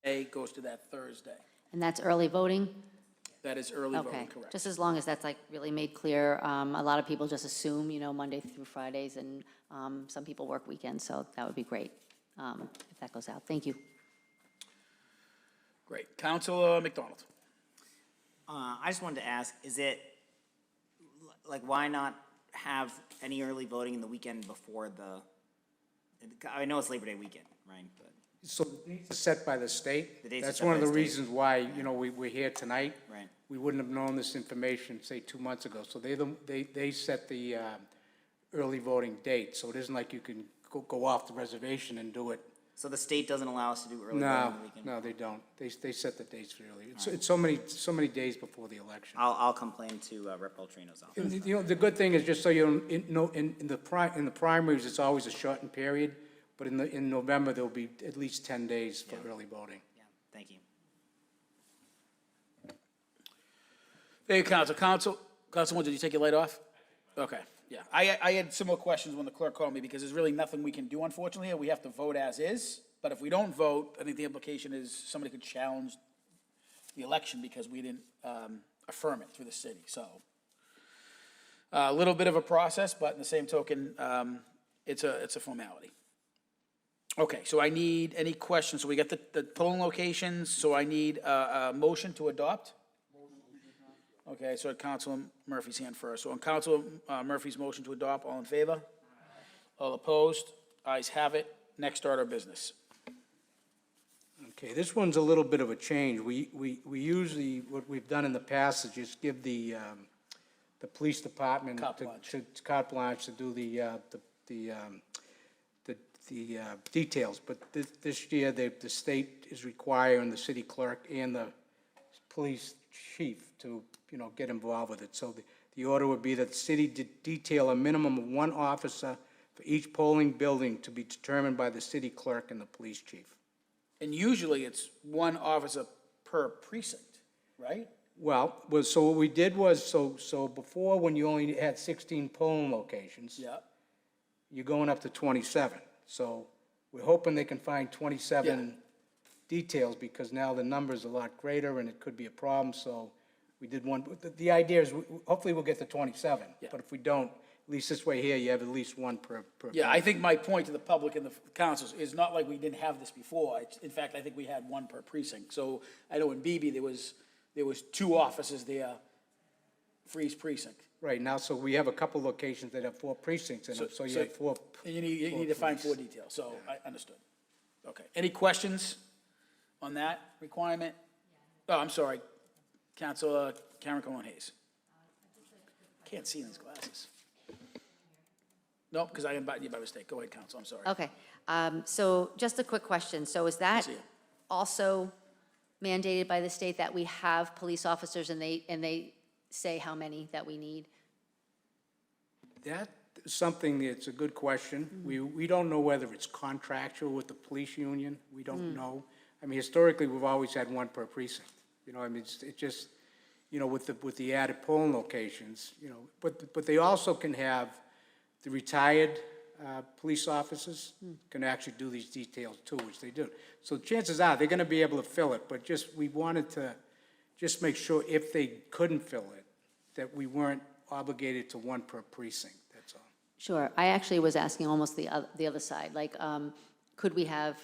A goes to that Thursday. And that's early voting? That is early Okay, voting, correct. just as long as that's like really made clear. A lot of people just assume, Monday through Fridays, and some people work weekends, so that would be great if that goes out. Thank you. Great. Councillor McDonald. I just wanted to ask, is it, like, why not have any early voting in the weekend before I know it's Labor Day weekend, right? But So the dates are set by the state. The dates are That's set one by of the the state. reasons why, we're here tonight. Right. We wouldn't have known this information, say, 2 months ago. So they set the early voting date. So it isn't like you can go off the reservation and do it. So the state doesn't allow us to do early voting No, on the weekend? no, they don't. They set the dates for early. It's so many days before the election. I'll complain to Rep. Pellegrino's office. And, the good thing is, just so you know, in the primaries, it's always a shortened period, but in November, there'll be at least 10 days for early voting. Yeah, thank you. Thank you, Councilwoman, did you take your light off? Okay, yeah. I had similar questions when the clerk called me, because there's really nothing we can do, unfortunately. We have to vote as is, but if we don't vote, I think the implication is somebody could challenge the election because we didn't affirm it through the city, so. A little bit of a process, but in the same token, it's a formality. Okay, so I need any questions. So we got the polling locations, so I need a motion to adopt. Okay, so Councilor Murphy's hand first. So on Councilor Murphy's motion to adopt, all in favor? All opposed? Ayes have it. Next order of business. Okay, this one's a little bit of a change. We usually, what we've done in the past is just give the police department carte blanche to do the details, but this year the state is requiring the city clerk and the police chief to get involved with it. So the order would be that the city detail a minimum of one officer for each polling building to be determined by the city clerk and the police chief. And usually it's one officer per precinct, right? Well, so what we did was, so before, when you only had 16 polling locations, Yeah. you're going up to 27. So we're hoping they can find 27 details, because now the number's a lot greater and it could be a problem. So we did one. The idea is hopefully we'll get to 27. Yeah. But if we don't, at least this way here, you have at least one per. Yeah, I think my point to the public and the councils is not like we didn't have this before. In fact, I think we had one per precinct. So I know in BB there was 2 officers there for each precinct. Right now, so we have a couple locations that have 4 precincts in them, so you have 4. And you need to find 4 details, so I understood. Okay, any questions on that requirement? Oh, I'm sorry, Councilor Karen Cullen-Hayes. Can't see in these glasses. No, because I invited you by mistake. Go ahead, Council, I'm sorry. Okay, so just a quick question. So is that See you. also mandated by the state that we have police officers and they say how many that we need? That is something that's a good question. We don't know whether it's contractual with the police union. We don't know. I mean, historically, we've always had one per precinct. I mean, it just, with the added polling locations, but they also can have the retired police officers can actually do these details too, which they do. So chances are they're going to be able to fill it, but we wanted to just make sure if they couldn't fill it, that we weren't obligated to one per precinct, that's all. Sure, I actually was asking almost the other side, like, could we have,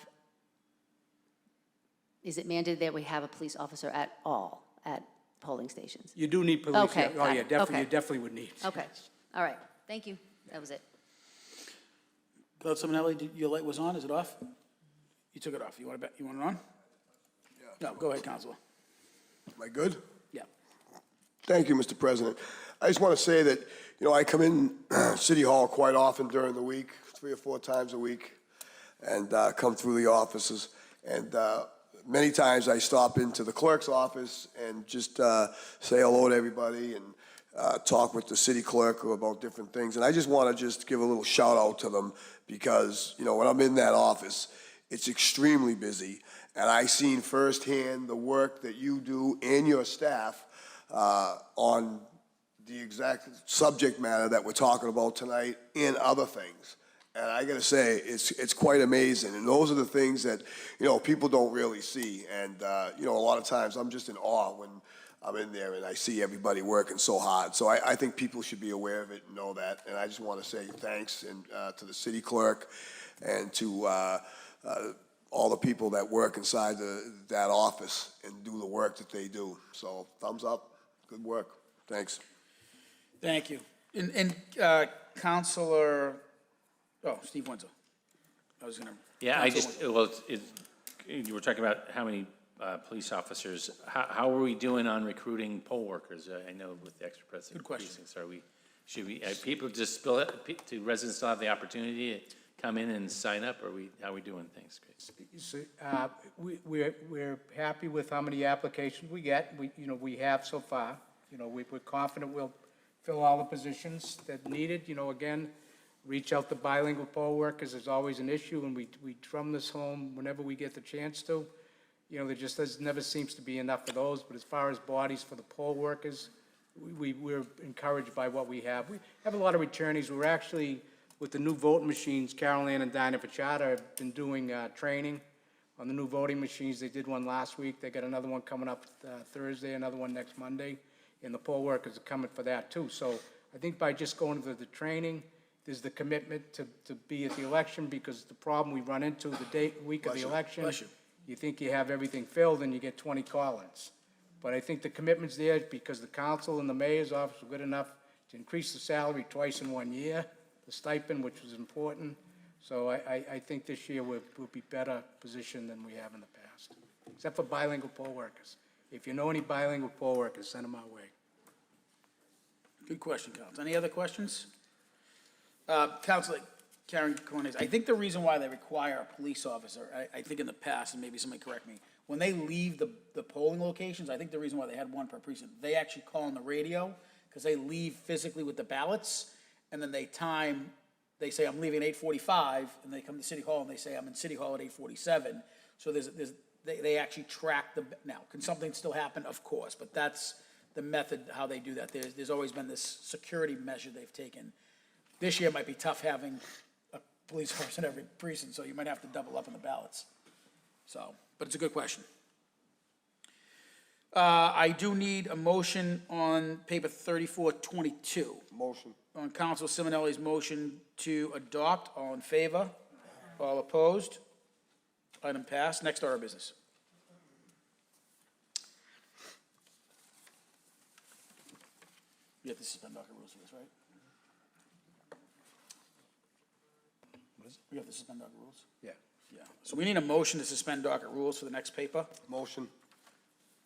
is it mandated that we have a police officer at all at polling stations? You do need police. Okay, Oh, got yeah, it. definitely, Okay. you definitely would need. Okay, all right, thank you, that was it. Councilor Manelli, your light was on, is it off? You took it off, you want it on? No, go ahead, Councilor. Am I good? Yeah. Thank you, Mr. President. I just want to say that, I come in City Hall quite often during the week, 3 or 4 times a week, and come through the offices. And many times I stop into the clerk's office and just say hello to everybody and talk with the city clerk about different things. And I just want to just give a little shout out to them because, when I'm in that office, it's extremely busy. And I've seen firsthand the work that you do and your staff on the exact subject matter that we're talking about tonight and other things. And I gotta say, it's quite amazing. And those are the things that, people don't really see. And, a lot of times I'm just in awe when I'm in there and I see everybody working so hard. So I think people should be aware of it and know that. And I just want to say thanks and to the city clerk and to all the people that work inside that office and do the work that they do. So thumbs up, good work. Thanks. Thank you. And Councillor, Steve Windsor. I was gonna. Yeah, I Councillor just, Windsor. you were talking about how many police officers, how are we doing on recruiting poll workers? I know with the extra Good question. precincts, should we, people just spill it, do residents still have the opportunity to come in and sign up, or how are we doing things, Chris? So, we're happy with how many applications we get. We have so far. We're confident we'll fill all the positions that needed. Again, reach out to bilingual poll workers is always an issue, and we drum this home whenever we get the chance to. There just never seems to be enough of those, but as far as bodies for the poll workers, we're encouraged by what we have. We have a lot of returnees. We're actually, with the new voting machines, Carol Ann and Dinah Pachata have been doing training on the new voting machines. They did one last week. They got another one coming up Thursday, another one next Monday, and the poll workers are coming for that too. So I think by just going to the training, there's the commitment to be at the election, because the problem we run into the week of the election, you think you have everything filled and you get 20 call-ins. But I think the commitment's there because the council and the mayor's office were good enough to increase the salary twice in 1 year, the stipend, which was important. So I think this year we'll be better positioned than we have in the past, except for bilingual poll workers. If you know any bilingual poll workers, send them our way. Good question, Council. Any other questions? Councilor Karen Cornes, I think the reason why they require a police officer, I think in the past, and maybe somebody correct me, when they leave the polling locations, I think the reason why they had one per precinct, they actually call on the radio, because they leave physically with the ballots, and then they say, I'm leaving at 8:45, and they come to City Hall and they say, I'm in City Hall at 8:47. So they actually track now, can something still happen? Of course, but that's the method, how they do that. There's always been this security measure they've taken. This year it might be tough having a police officer in every precinct, so you might have to double up on the ballots. So, but it's a good question. I do need a motion on paper 3422. Motion. On Council Simonelli's motion to adopt. All in favor? All opposed? Item passed. Next order of business. You have to suspend docket rules for this, right? We have to suspend docket rules? Yeah. Yeah. So we need a motion to suspend docket rules for the next paper. Motion.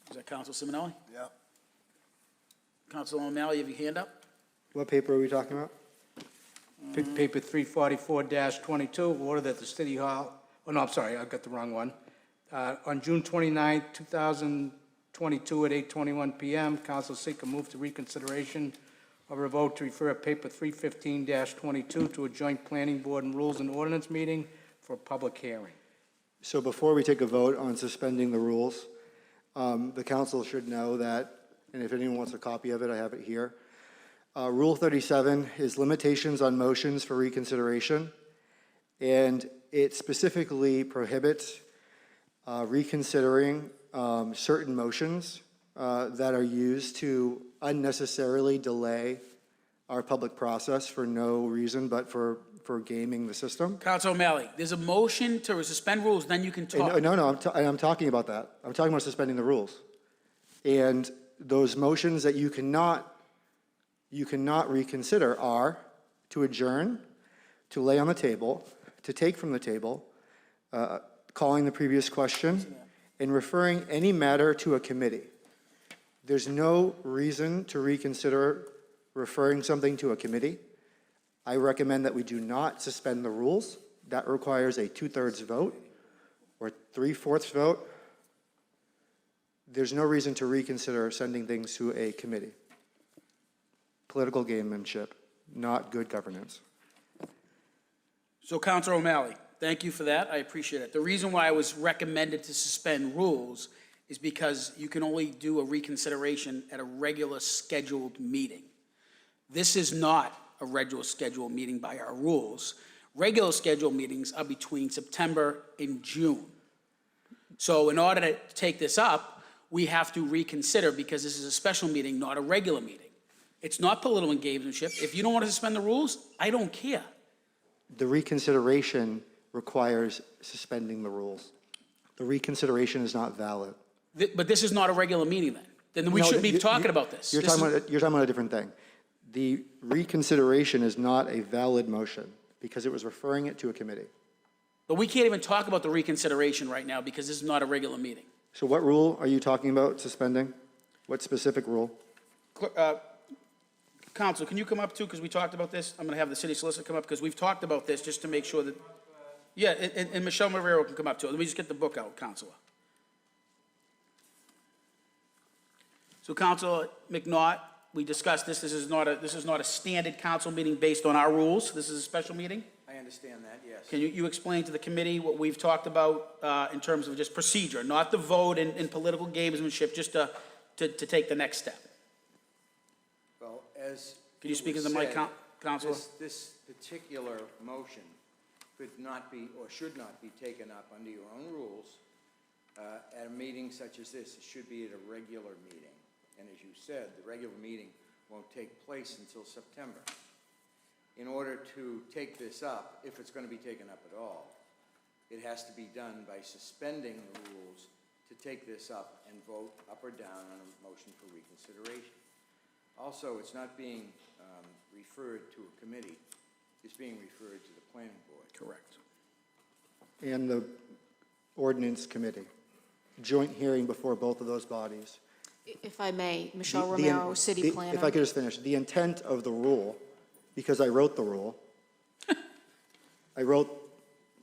Is that Council Simonelli? Yeah. Councilor O'Malley, you have your hand up? What paper are we talking about? Paper 344-22, order that the City Hall, oh, no, I'm sorry, I got the wrong one. On June 29, 2022 at 8:21 p.m., Council seek a move to reconsideration of a vote to refer paper 315-22 to a joint planning board and rules and ordinance meeting for a public hearing. So before we take a vote on suspending the rules, the council should know that, and if anyone wants a copy of it, I have it here. Rule 37 is limitations on motions for reconsideration, and it specifically prohibits reconsidering certain motions that are used to unnecessarily delay our public process for no reason but for gaming the system. Councilor O'Malley, there's a motion to suspend rules, then you can talk. No, I'm talking about that. I'm talking about suspending the rules. And those motions that you cannot reconsider are to adjourn, to lay on the table, to take from the table, calling the previous question, and referring any matter to a committee. There's no reason to reconsider referring something to a committee. I recommend that we do not suspend the rules. That requires a 2/3 vote or 3/4 vote. There's no reason to reconsider sending things to a committee. Political gamemanship, not good governance. So Councilor O'Malley, thank you for that. I appreciate it. The reason why I was recommended to suspend rules is because you can only do a reconsideration at a regular scheduled meeting. This is not a regular scheduled meeting by our rules. Regular scheduled meetings are between September and June. So in order to take this up, we have to reconsider because this is a special meeting, not a regular meeting. It's not political engagement. If you don't want to suspend the rules, I don't care. The reconsideration requires suspending the rules. The reconsideration is not valid. But this is not a regular meeting then. Then we No, shouldn't be you- talking you- about this. You're This talking is- about, you're talking about a different thing. The reconsideration is not a valid motion because it was referring it to a committee. But we can't even talk about the reconsideration right now because this is not a regular meeting. So what rule are you talking about suspending? What specific rule? Council, can you come up too, because we talked about this? I'm going to have the city solicitor come up, because we've talked about this, just to make sure that, yeah, and Michelle Rivera can come up too. Let me just get the book out, Councilor. So Councilor McNaught, we discussed this. This is not a standard council meeting based on our rules. This is a special meeting. I understand that, yes. Can you explain to the committee what we've talked about in terms of just procedure, not the vote and political gamesmanship, just to take the next step? Well, as. Can you it speak was into the mic, said, Counselor? This particular motion could not be, or should not be taken up under your own rules at a meeting such as this. It should be at a regular meeting. And as you said, the regular meeting won't take place until September. In order to take this up, if it's going to be taken up at all, it has to be done by suspending the rules to take this up and vote up or down on a motion for reconsideration. Also, it's not being referred to a committee. It's being referred to the planning board. Correct. And the ordinance committee. Joint hearing before both of those bodies. If I may, Michelle The- the- Romero, city the- planner. If I could just finish, the intent of the rule, because I wrote the rule,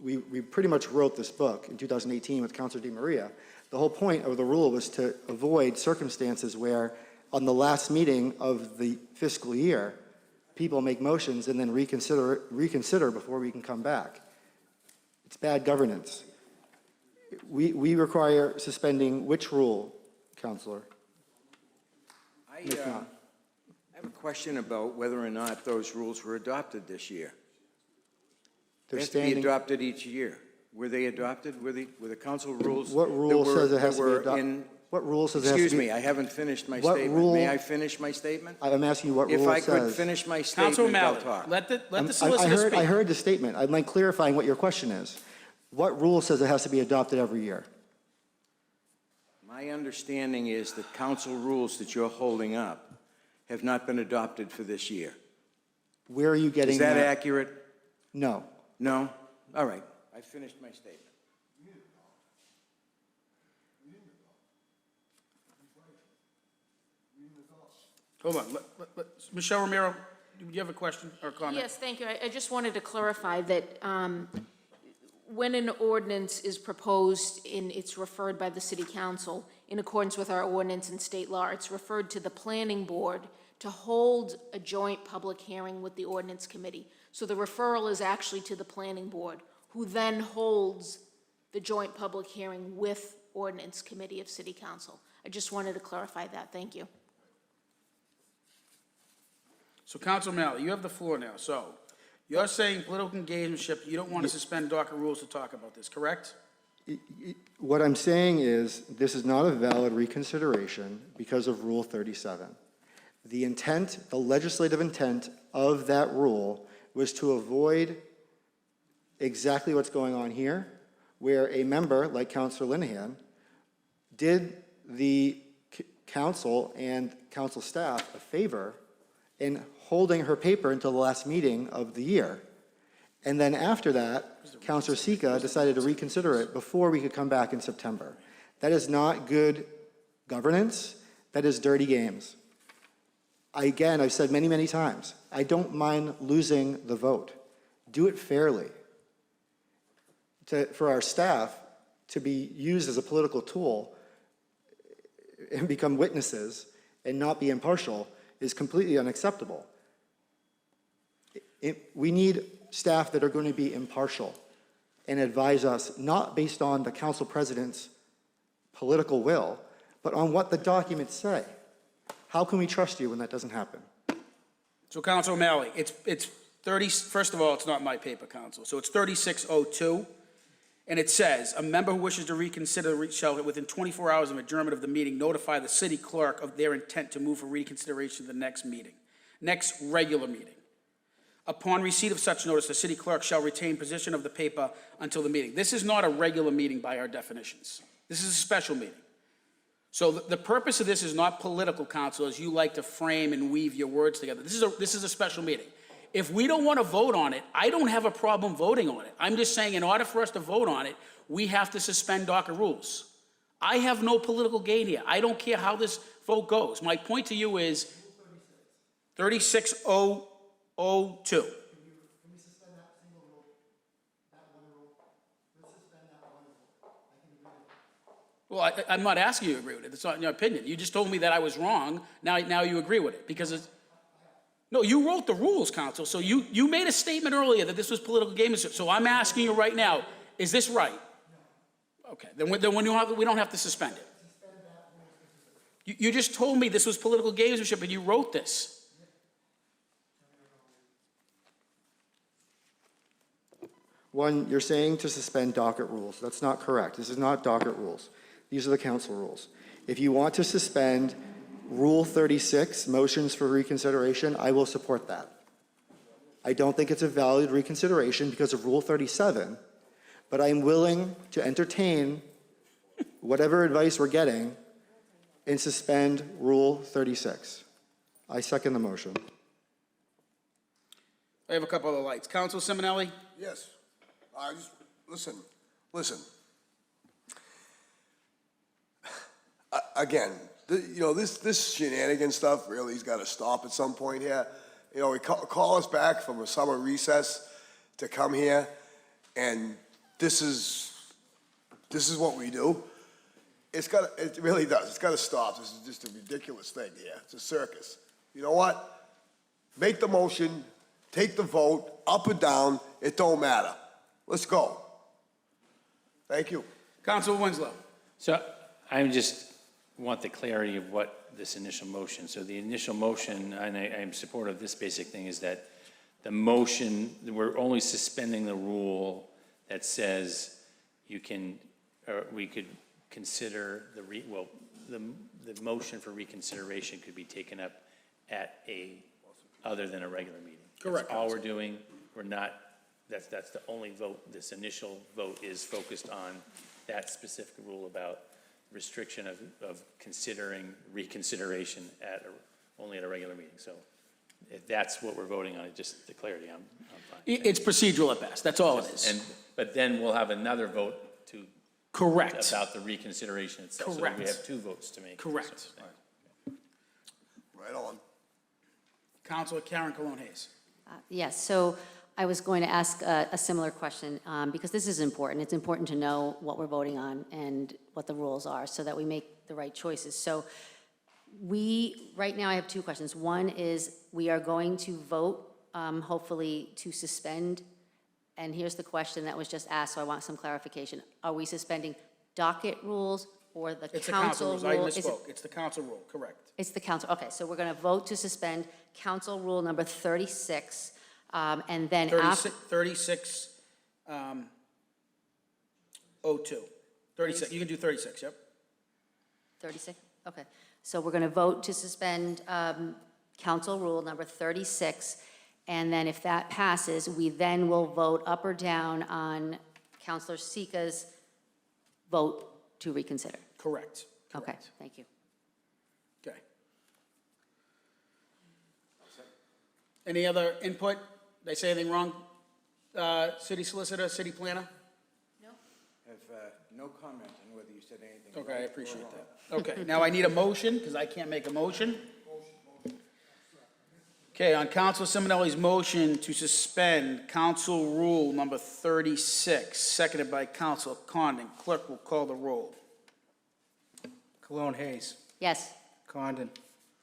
we pretty much wrote this book in 2018 with Councilor Di Maria. The whole point of the rule was to avoid circumstances where on the last meeting of the fiscal year, people make motions and then reconsider before we can come back. It's bad governance. We require suspending which rule, Councilor? I have a question about whether or not those rules were adopted this year. They They're have to be standing. adopted each year. Were they adopted? Were the council rules? What rule that were- says it has that to be were adopted? in- What rule says it has to be? Excuse me, I haven't finished my What statement. rule- May I finish my statement? I'm asking you what rule If I it could says. finish my Councilor statement, I'll O'Malley, talk. let the I solicitor heard, I speak. heard the statement. I'm clarifying what your question is. What rule says it has to be adopted every year? My understanding is that council rules that you're holding up have not been adopted for this year. Where are you getting Is that that? accurate? No. No? All right, I finished my statement. Hold on. Michelle Romero, do you have a question or a comment? Yes, thank you. I just wanted to clarify that when an ordinance is proposed and it's referred by the city council, in accordance with our ordinance and state law, it's referred to the planning board to hold a joint public hearing with the ordinance committee. So the referral is actually to the planning board, who then holds the joint public hearing with ordinance committee of city council. I just wanted to clarify that. Thank you. So Councilor O'Malley, you have the floor now. So you're saying political engagementship, you don't want to suspend docket rules to talk about this, correct? What I'm saying is, this is not a valid reconsideration because of Rule 37. The intent, the legislative intent of that rule was to avoid exactly what's going on here, where a member, like Councilor Linehan, did the council and council staff a favor in holding her paper until the last meeting of the year. And then after that, Councilor Sika decided to reconsider it before we could come back in September. That is not good governance. That is dirty games. Again, I've said many, many times, I don't mind losing the vote. Do it fairly. For our staff to be used as a political tool and become witnesses and not be impartial is completely unacceptable. We need staff that are going to be impartial and advise us, not based on the council president's political will, but on what the documents say. How can we trust you when that doesn't happen? So Councilor O'Malley, it's first of all, it's not my paper, Council, so it's 3602, and it says, "A member who wishes to reconsider shall, within 24 hours of adjournment of the meeting, notify the city clerk of their intent to move for reconsideration at the next meeting, next regular meeting. Upon receipt of such notice, the city clerk shall retain possession of the paper until the meeting." This is not a regular meeting by our definitions. This is a special meeting. So the purpose of this is not political, Council, as you like to frame and weave your words together. This is a special meeting. If we don't want to vote on it, I don't have a problem voting on it. I'm just saying, in order for us to vote on it, we have to suspend docket rules. I have no political gain here. I don't care how this vote goes. My point to you is 36002. Well, I'm not asking you to agree with it. It's not your opinion. You just told me that I was wrong. Now you agree with it because it's... No, you wrote the rules, Council. So you made a statement earlier that this was political gamesmanship. So I'm asking you right now, is this right? No. Okay, then we don't have to suspend it. You just told me this was political gamesmanship and you wrote this. One, you're saying to suspend docket rules. That's not correct. This is not docket rules. These are the council rules. If you want to suspend Rule 36, motions for reconsideration, I will support that. I don't think it's a valid reconsideration because of Rule 37, but I'm willing to entertain whatever advice we're getting and suspend Rule 36. I second the motion. I have a couple other lights. Council Simonelli? Yes. Listen. Again, this shenanigan stuff really has got to stop at some point here. We call us back from a summer recess to come here, and this is what we do. It really does. It's got to stop. This is just a ridiculous thing here. It's a circus. You know what? Make the motion, take the vote, up or down, it don't matter. Let's go. Thank you. Councilor Winslow? So I just want the clarity of what this initial motion, so the initial motion, and I'm supportive of this basic thing, is that the motion, we're only suspending the rule that says you can, or we could consider the motion for reconsideration could be taken up at other than a regular meeting. Correct. That's all we're doing. We're not, that's the only vote. This initial vote is focused on that specific rule about restriction of considering reconsideration only at a regular meeting. So if that's what we're voting on, just the clarity, I'm fine. It's procedural at best. That's all it is. But then we'll have another vote Correct. about the reconsideration itself. Correct. So we have two votes to make. Correct. So, Right on. Councilor Karen Colon-Hayes. Yes, so I was going to ask a similar question, because this is important. It's important to know what we're voting on and what the rules are so that we make the right choices. So right now I have two questions. One is we are going to vote, hopefully, to suspend. And here's the question that was just asked, so I want some clarification. Are we suspending docket rules or the It's the council council rule? rules. I misspoke. It's the council rule, correct. It's the council, okay, so we're going to vote to suspend council rule number 36, and then after... 3602. 36, you can do 36, yep. 36, okay. So we're going to vote to suspend council rule number 36, and then if that passes, we then will vote up or down on Councilor Sika's vote to reconsider. Correct. Okay, thank you. Okay. Any other input? Did I say anything wrong? City solicitor, city planner? Have no comment on whether you said anything. Okay, I right or appreciate wrong. that. Okay, now I need a motion, because I can't make a motion. Okay, on Councilor Simonelli's motion to suspend Council Rule number 36, seconded by Councilor Condon. Clerk will call the roll. Colon-Hayes. Yes. Condon.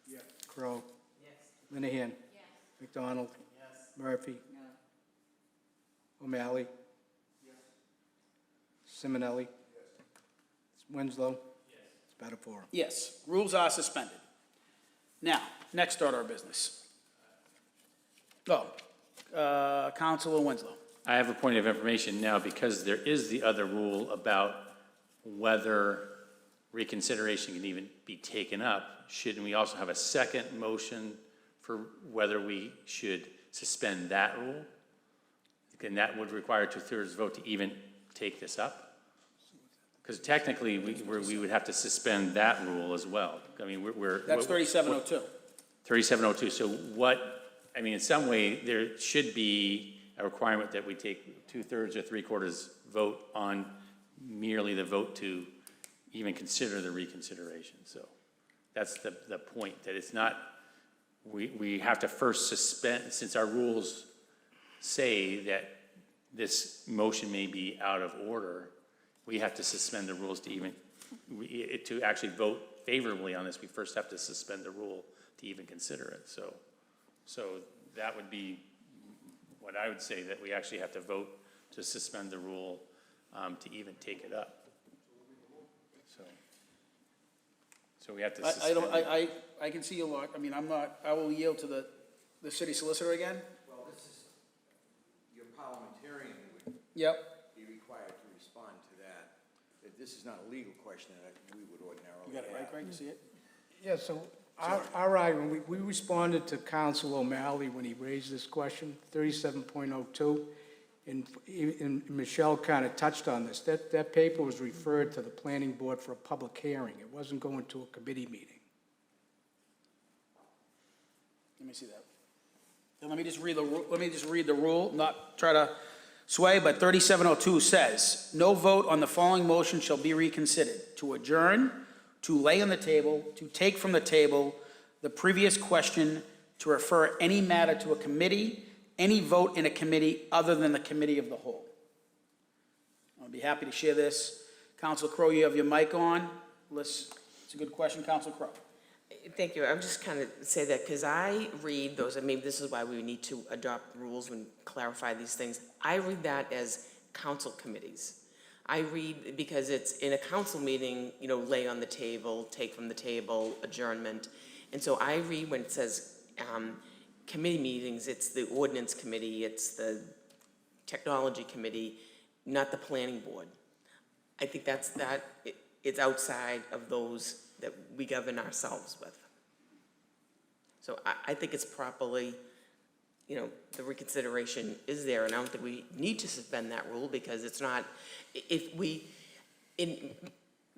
Yes. Crowe. Yes. Linehan. Yes. McDonald. Yes. Murphy. No. O'Malley. Yes. Simonelli. Yes. Winslow. Yes. It's about a forum. Yes, rules are suspended. Now, next order of business. Oh, Councilor Winslow. I have a point of information now because there is the other rule about whether reconsideration can even be taken up. Shouldn't we also have a second motion for whether we should suspend that rule? And that would require a 2/3 vote to even take this up? Because technically, we would have to suspend that rule as well. I mean, That's 3702. 3702, so I mean, in some way, there should be a requirement that we take 2/3 or 3/4 vote on merely the vote to even consider the reconsideration. So that's the point, that it's not, we have to first suspend, since our rules say that this motion may be out of order, we have to suspend the rules to even, to actually vote favorably on this, we first have to suspend the rule to even consider it. So that would be what I would say, that we actually have to vote to suspend the rule to even take it up. So we have to suspend. I can see a lot, I mean, I will yield to the city solicitor again. Well, this is, your parliamentarian would Yep. be required to respond to that. That this is not a legal question that we would ordinarily You got it right, have. Greg, you see it? Yeah, so our argument, we responded to Councillor O'Malley when he raised this question, 37.02, and Michelle kind of touched on this. That paper was referred to the planning board for a public hearing. It wasn't going to a committee meeting. Let me see that. And let me just read the rule, not try to sway, but 3702 says, no vote on the following motion shall be reconsidered: to adjourn, to lay on the table, to take from the table the previous question, to refer any matter to a committee, any vote in a committee other than the committee of the whole. I'll be happy to share this. Councilor Crowe, you have your mic on. It's a good question, Councilor Crowe. Thank you. I'm just kind of say that because I read those, and maybe this is why we need to adopt rules and clarify these things. I read that as council committees. I read, because it's in a council meeting, lay on the table, take from the table, adjournment. And so I read when it says committee meetings, it's the ordinance committee, it's the technology committee, not the planning board. I think it's outside of those that we govern ourselves with. So I think it's properly, the reconsideration is there, and I don't think we need to suspend that rule because it's not,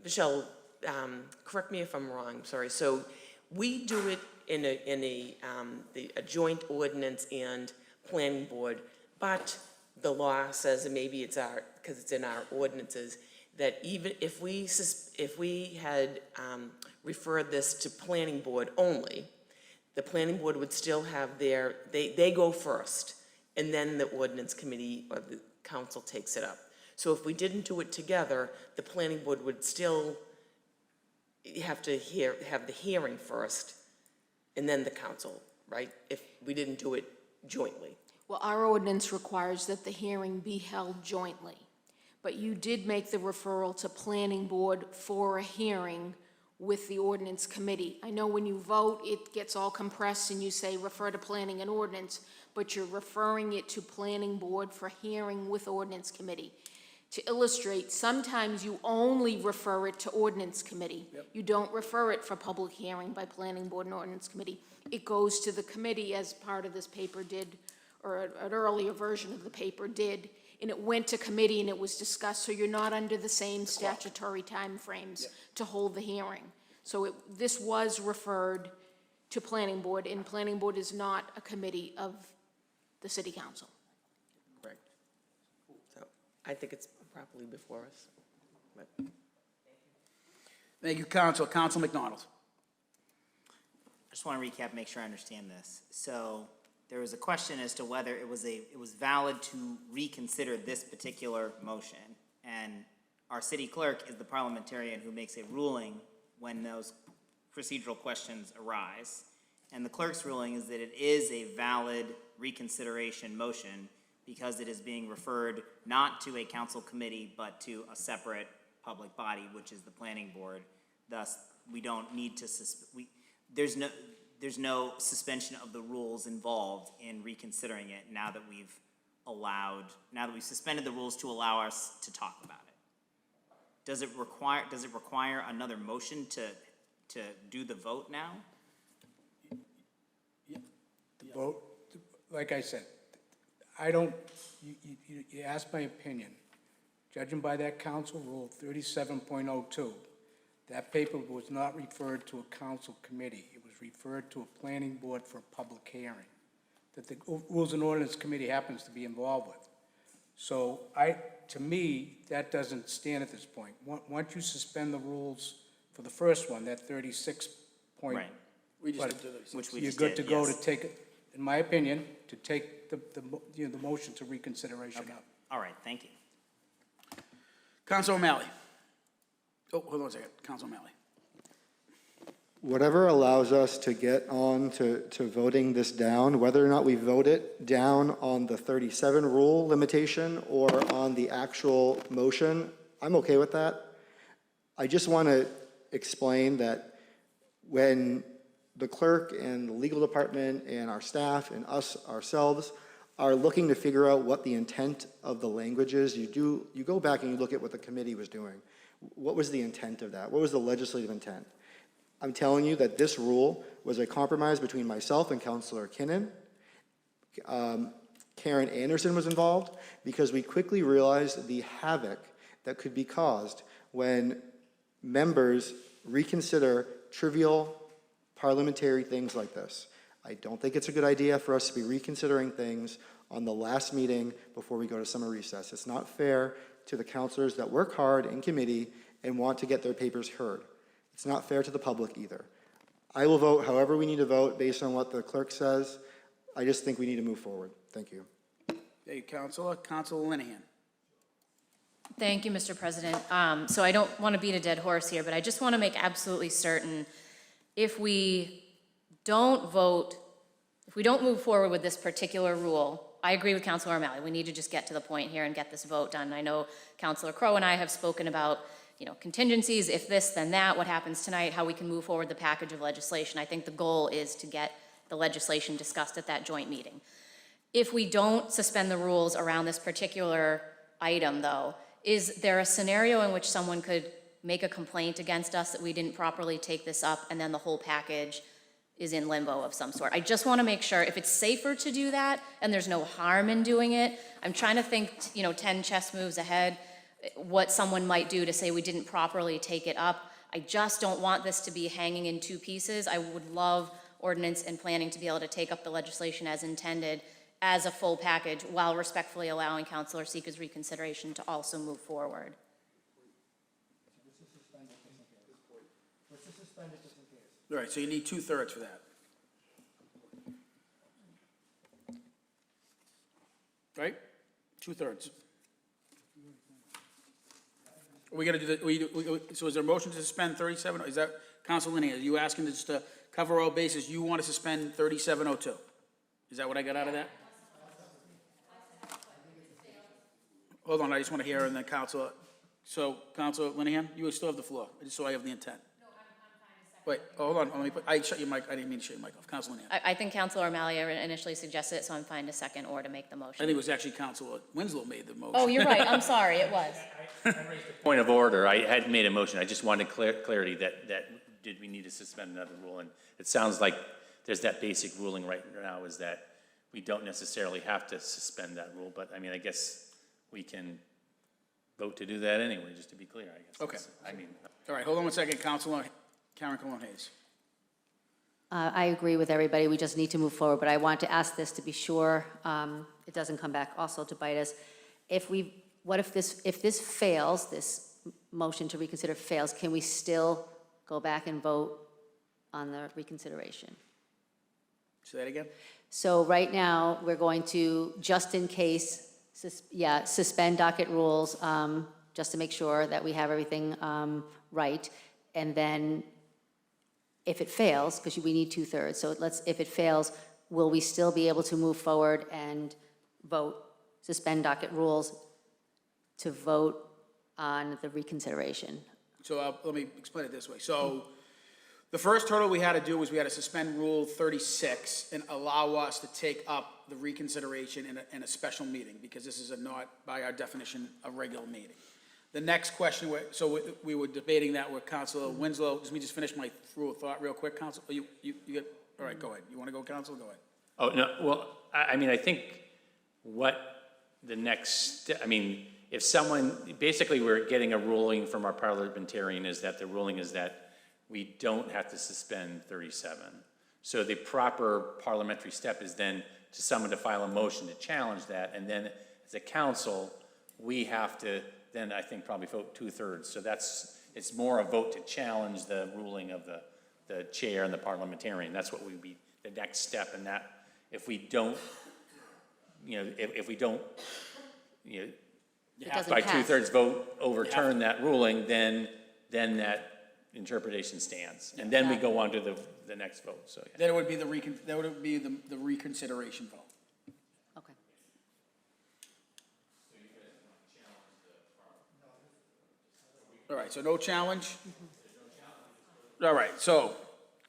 Michelle, correct me if I'm wrong, I'm sorry. So we do it in a joint ordinance and planning board, but the law says, and maybe it's because it's in our ordinances, that even if we had referred this to planning board only, the planning board would still have they go first, and then the ordinance committee or the council takes it up. So if we didn't do it together, the planning board would still have to have the hearing first, and then the council, right? If we didn't do it jointly. Well, our ordinance requires that the hearing be held jointly, but you did make the referral to planning board for a hearing with the ordinance committee. I know when you vote, it gets all compressed and you say refer to planning and ordinance, but you're referring it to planning board for hearing with ordinance committee. To illustrate, sometimes you only refer it to ordinance committee. Yep. You don't refer it for public hearing by planning board and ordinance committee. It goes to the committee as part of this paper did, or an earlier version of the paper did, and it went to committee and it was discussed, so you're not under the same statutory timeframes to hold the hearing. So this was referred to planning board, and planning board is not a committee of the city council. Correct. So I think it's properly before us. But Thank you, Council. Council McDonald. I just want to recap, make sure I understand this. So there was a question as to whether it was valid to reconsider this particular motion, and our city clerk is the parliamentarian who makes a ruling when those procedural questions arise. And the clerk's ruling is that it is a valid reconsideration motion because it is being referred not to a council committee, but to a separate public body, which is the planning board. Thus, we don't need to, there's no suspension of the rules involved in reconsidering it now that we've suspended the rules to allow us to talk about it. Does it require another motion to do the vote now? The vote, like I said, I don't, you asked my opinion. Judging by that council rule 37.02, that paper was not referred to a council committee. It was referred to a planning board for a public hearing that the Rules and Ordinance Committee happens to be involved with. So to me, that doesn't stand at this point. Once you suspend the rules for the first one, that 36 point. Right. We just But did the 36. Which we you're just good did, to go to yes. take, in my opinion, to take the motion to reconsideration up. All right, thank you. Councillor O'Malley. Oh, hold on a second. Councillor O'Malley. Whatever allows us to get on to voting this down, whether or not we vote it down on the 37 rule limitation or on the actual motion, I'm okay with that. I just want to explain that when the clerk and the legal department and our staff and us ourselves are looking to figure out what the intent of the language is, you go back and you look at what the committee was doing. What was the intent of that? What was the legislative intent? I'm telling you that this rule was a compromise between myself and Councillor Kinnan. Karen Anderson was involved because we quickly realized the havoc that could be caused when members reconsider trivial parliamentary things like this. I don't think it's a good idea for us to be reconsidering things on the last meeting before we go to summer recess. It's not fair to the councillors that work hard in committee and want to get their papers heard. It's not fair to the public either. I will vote however we need to vote based on what the clerk says. I just think we need to move forward. Thank you. Thank you, Councillor. Councillor Linehan. Thank you, Mr. President. So I don't want to beat a dead horse here, but I just want to make absolutely certain if we don't move forward with this particular rule, I agree with Councillor O'Malley. We need to just get to the point here and get this vote done. I know Councillor Crowe and I have spoken about contingencies, if this, then that, what happens tonight, how we can move forward the package of legislation. I think the goal is to get the legislation discussed at that joint meeting. If we don't suspend the rules around this particular item, though, is there a scenario in which someone could make a complaint against us that we didn't properly take this up and then the whole package is in limbo of some sort? I just want to make sure if it's safer to do that and there's no harm in doing it. I'm trying to think, 10 chess moves ahead, what someone might do to say we didn't properly take it up. I just don't want this to be hanging in two pieces. I would love ordinance and planning to be able to take up the legislation as intended as a full package while respectfully allowing Councillor Seeka's reconsideration to also move forward. All right, so you need 2/3 for that. Right? 2/3. Are we gonna do the, so is there a motion to suspend 37? Is that, Councilor Linehan, are you asking just to cover all bases? You want to suspend 3702? Is that what I got out of that? Hold on, I just want to hear, and then Councilor, so Councilor Linehan, you still have the floor, just so I have the intent. Wait, hold on, let me put, I shut your mic, I didn't mean to shut your mic off. Councilor Linehan. I think Councillor O'Malley initially suggested it, so I'm fine to second or to make the I motion. think it was actually Councilor Winslow made the motion. Oh, you're right, I'm sorry, it was. Point of order, I hadn't made a motion, I just wanted clarity that did we need to suspend another rule? And it sounds like there's that basic ruling right now is that we don't necessarily have to suspend that rule, but I mean, I guess we can vote to do that anyway, just to be clear, I guess. Okay. I mean. All right, hold on one second, Councilor Karen Colon-Hayes. I agree with everybody. We just need to move forward, but I want to ask this to be sure it doesn't come back also to bite us. If this fails, this motion to reconsider fails, can we still go back and vote on the reconsideration? Say that again? So right now, we're going to, just in case, suspend docket rules, just to make sure that we have everything right. And then if it fails, because we need 2/3, so if it fails, will we still be able to move forward and vote, suspend docket rules to vote on the reconsideration? So let me explain it this way. So The first hurdle we had to do was we had to suspend Rule 36 and allow us to take up the reconsideration in a special meeting, because this is not, by our definition, a regular meeting. The next question, we were debating that with Councilor Winslow. Let me just finish my rule of thought real quick, Council. You get, all right, go ahead. You want to go, Council? Go ahead. Oh, no, well, I mean, I think what the next, I mean, if someone, basically, we're getting a ruling from our parliamentarian is that the ruling is that we don't have to suspend 37. So the proper parliamentary step is then to someone to file a motion to challenge that, and then as a council, we have to then, I think, probably vote 2/3. So it's more a vote to challenge the ruling of the chair and the parliamentarian. That's what would be the next step, and that, if we don't, if we don't, doesn't by pass. 2/3 vote overturn that ruling, then that interpretation stands. And then we go on to the next vote, so, yeah. Then it would be the reconsideration vote. Okay. All right, so no challenge? All right, so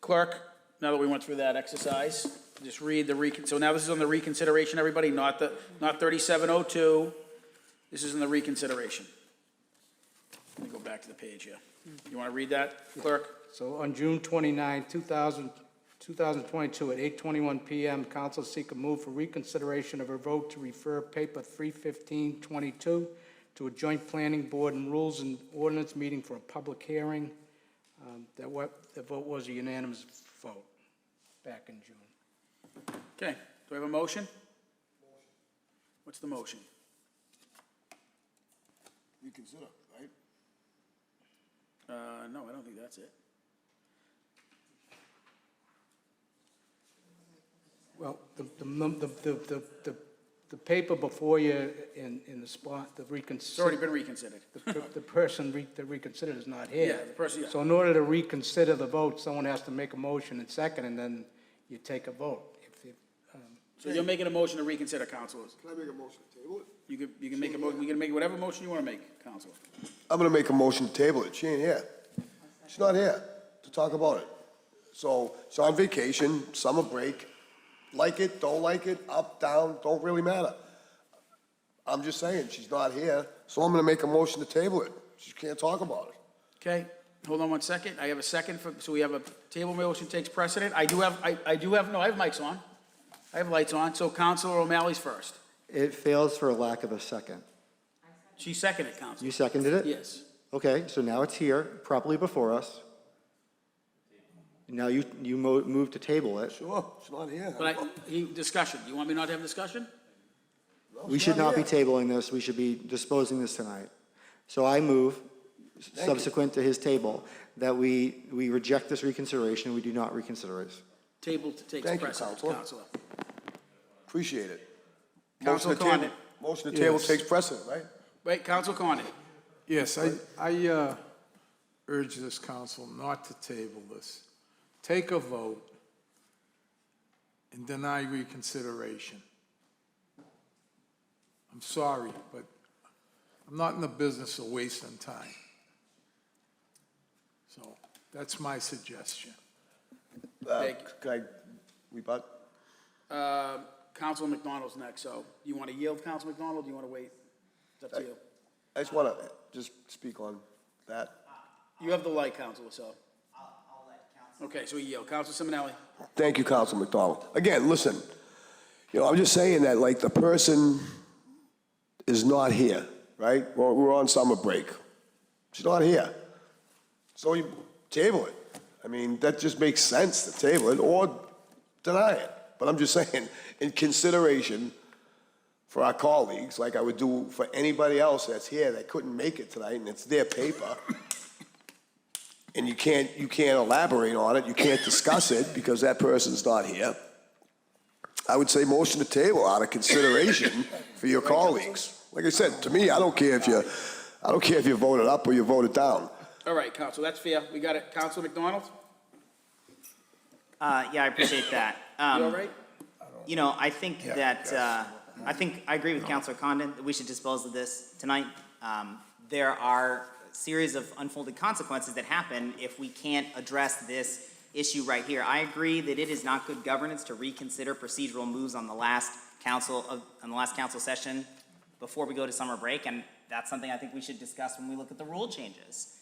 clerk, now that we went through that exercise, just read so now this is on the reconsideration, everybody, not 3702. This is in the reconsideration. Let me go back to the page here. You want to read that, clerk? So on June 29, 2022, at 8:21 PM, council seek a move for reconsideration of a vote to refer paper 31522 to a joint planning board and rules and ordinance meeting for a public hearing. The vote was a unanimous vote back in June. Okay, do I have a motion? What's the motion? Reconsider, right? No, I don't think that's it. Well, the paper before you in the spot, the It's already reconsider, been reconsidered. the person that reconsidered is not here. Yeah, the person, yeah. So in order to reconsider the vote, someone has to make a motion and second, and then you take a vote. So you're making a motion to reconsider, councilors. Can I make a motion to table it? You can make a motion, you can make whatever motion you want to make, councilor. I'm gonna make a motion to table it. She ain't here. She's not here to talk about it. So she's on vacation, summer break. Like it, don't like it, up, down, don't really matter. I'm just saying, she's not here, so I'm gonna make a motion to table it. She can't talk about it. Okay, hold on one second. I have a second so we have a table motion takes precedent. I have mics on. I have lights on, so Councilor O'Malley's first. It fails for a lack of a second. She seconded, Councilor. You seconded it? Yes. Okay, so now it's here, properly before us. Now you move to table it. Sure, she's not here. But discussion. You want me not to have discussion? We should not be tabling this, we should be disposing this tonight. So I move, subsequent to his table, that we reject this reconsideration, we do not reconsider it. Table takes Thank you, precedent, Counselor. Councilor. Appreciate it. Councilor Motion to table- Condon. Motion to table Yes. takes precedent, right? Wait, Councilor Condon. Yes, I urge this council not to table this. Take a vote and deny reconsideration. I'm sorry, but I'm not in the business of wasting time. So that's my suggestion. Thank you. Can I rebut? Councilor McDonald's next, so you want to yield, Councilor McDonald, or do you want to wait? It's up to you. I just wanna speak on that. You have the light, Councilor, so. I'll let Councilor. Okay, so we yield. Councilor Simonelli. Thank you, Council McDonald. Again, listen, I'm just saying that, like, the person is not here, right? We're on summer break. She's not here. So you table it. I mean, that just makes sense to table it or deny it. But I'm just saying, in consideration for our colleagues, like I would do for anybody else that's here that couldn't make it tonight, and it's their paper, and you can't elaborate on it, you can't discuss it because that person's not here, I would say motion to table out of consideration for your colleagues. Like I said, to me, I don't care if you vote it up or you vote it down. All right, Council, that's fair. We got it. Councilor McDonald? Yeah, I appreciate that. You all right? I think I agree with Councilor Condon that we should dispose of this tonight. There are series of unfolded consequences that happen if we can't address this issue right here. I agree that it is not good governance to reconsider procedural moves on the last council session before we go to summer break, and that's something I think we should discuss when we look at the rule changes,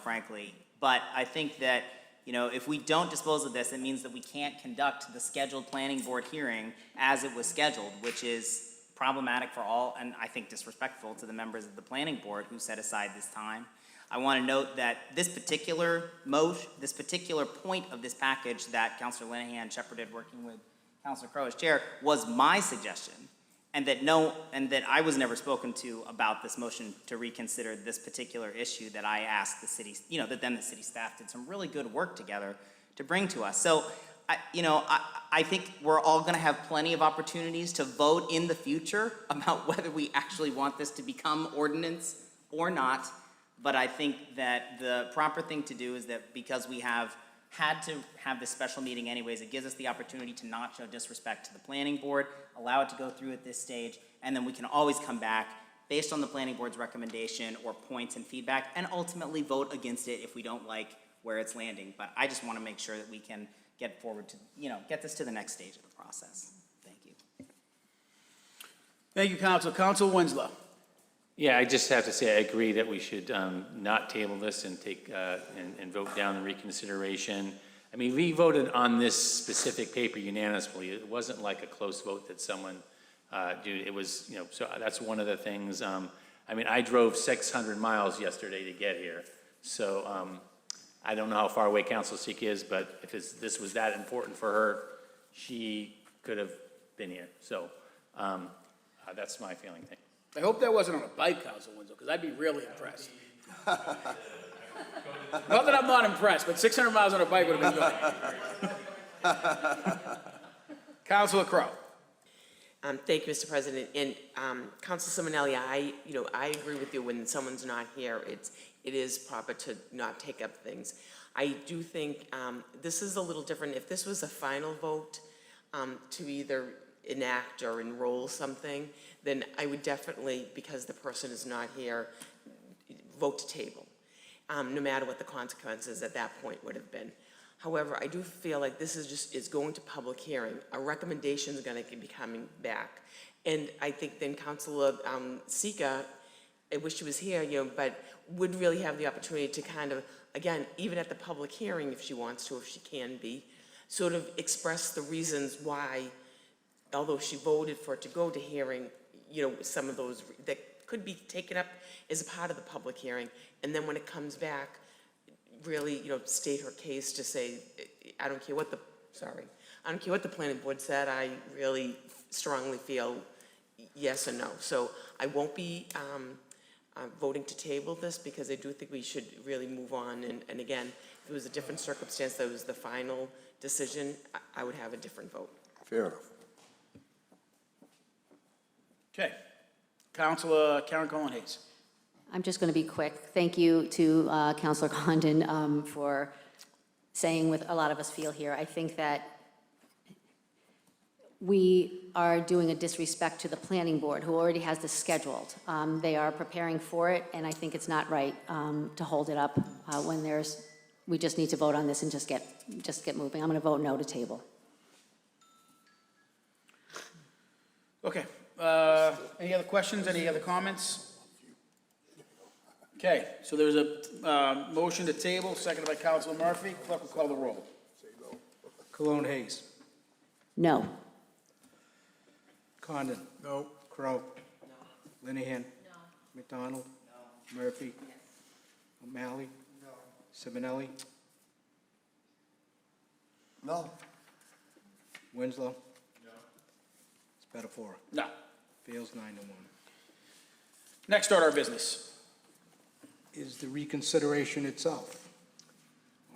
frankly. But I think that, if we don't dispose of this, it means that we can't conduct the scheduled planning board hearing as it was scheduled, which is problematic for all, and I think disrespectful to the members of the planning board who set aside this time. I want to note that this particular point of this package that Councillor Linehan shepherded working with Councillor Crowe as chair was my suggestion, and that I was never spoken to about this motion to reconsider this particular issue that I asked the city, that then the city staff did some really good work together to bring to us. So, I think we're all going to have plenty of opportunities to vote in the future about whether we actually want this to become ordinance or not. But I think that the proper thing to do is that because we have had to have this special meeting anyways, it gives us the opportunity to not show disrespect to the planning board, allow it to go through at this stage, and then we can always come back based on the planning board's recommendation or points and feedback, and ultimately vote against it if we don't like where it's landing. But I just want to make sure that we can get forward to, get this to the next stage of the process. Thank you. Thank you, Council. Council Winslow. Yeah, I just have to say, I agree that we should not table this and take, and vote down the reconsideration. I mean, we voted on this specific paper unanimously. It wasn't like a close vote that someone did. It was, so that's one of the things. I mean, I drove 600 miles yesterday to get here. So I don't know how far away Council Seek is, but if this was that important for her, she could have been here. So that's my feeling. I hope that wasn't on a bike, Council Winslow, because I'd be really impressed. Not that I'm not impressed, but 600 miles on a bike would have been good. Councilor Crowe. Thank you, Mr. President. And Councilor Simonelli, I agree with you. When someone's not here, it is proper to not take up things. I do think this is a little different. If this was a final vote to either enact or enroll something, then I would definitely, because the person is not here, vote to table, no matter what the consequences at that point would have been. However, I do feel like this is going to public hearing. A recommendation is going to be coming back. And I think then Councilor Sika, I wish she was here, but would really have the opportunity to kind of, again, even at the public hearing, if she wants to, if she can be, sort of express the reasons why, although she voted for it to go to hearing, some of those that could be taken up as a part of the public hearing. And then when it comes back, really, state her case to say, I don't care what the planning board said, I really strongly feel yes or no. So I won't be voting to table this because I do think we should really move on. And again, if it was a different circumstance that was the final decision, I would have a different vote. Fair enough. Okay. Councilor Karen Cullen-Hayes. I'm just going to be quick. Thank you to Councilor Condon for saying what a lot of us feel here. I think that we are doing a disrespect to the planning board, who already has this scheduled. They are preparing for it, and I think it's not right to hold it up when we just need to vote on this and just get moving. I'm going to vote no to table. Okay. Any other questions? Any other comments? Okay, so there's a motion to table, seconded by Councilor Murphy. Clerk will call the roll. Cologne Hayes. No. Condon. No. Crowe. No. Linehan. No. McDonald. No. Murphy. Yes. O'Malley. No. Simonelli. No. Winslow. No. Spatafora. No. Fails 9-1. Next order of business. Is the reconsideration itself.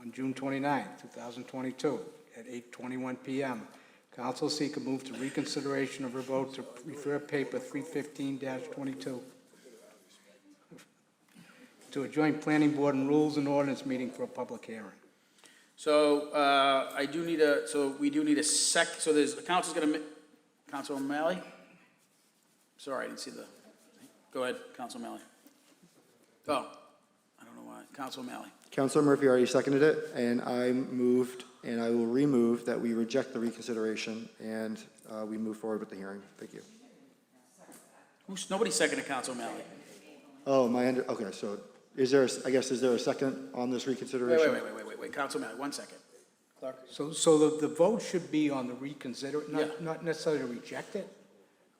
On June 29, 2022, at 8:21 p.m., Council Seeker moved to reconsideration of her vote to refer paper 315-22 to a joint planning board and rules and ordinance meeting for a public hearing. So we do need a so there's, the council's going to, Councilor O'Malley? Sorry, I didn't see the, go ahead, Councilor O'Malley. Oh, I Councilor O'Malley. Councilor Murphy already seconded it, and I moved, and I will remove that we reject the reconsideration, and we move forward with the hearing. Thank you. Nobody seconded Councilor O'Malley. Oh, okay, so is there, is there a second on this reconsideration? Wait, Councilor O'Malley, 1 second. Clerk? So the vote should be on the reconsider, not necessarily to reject it,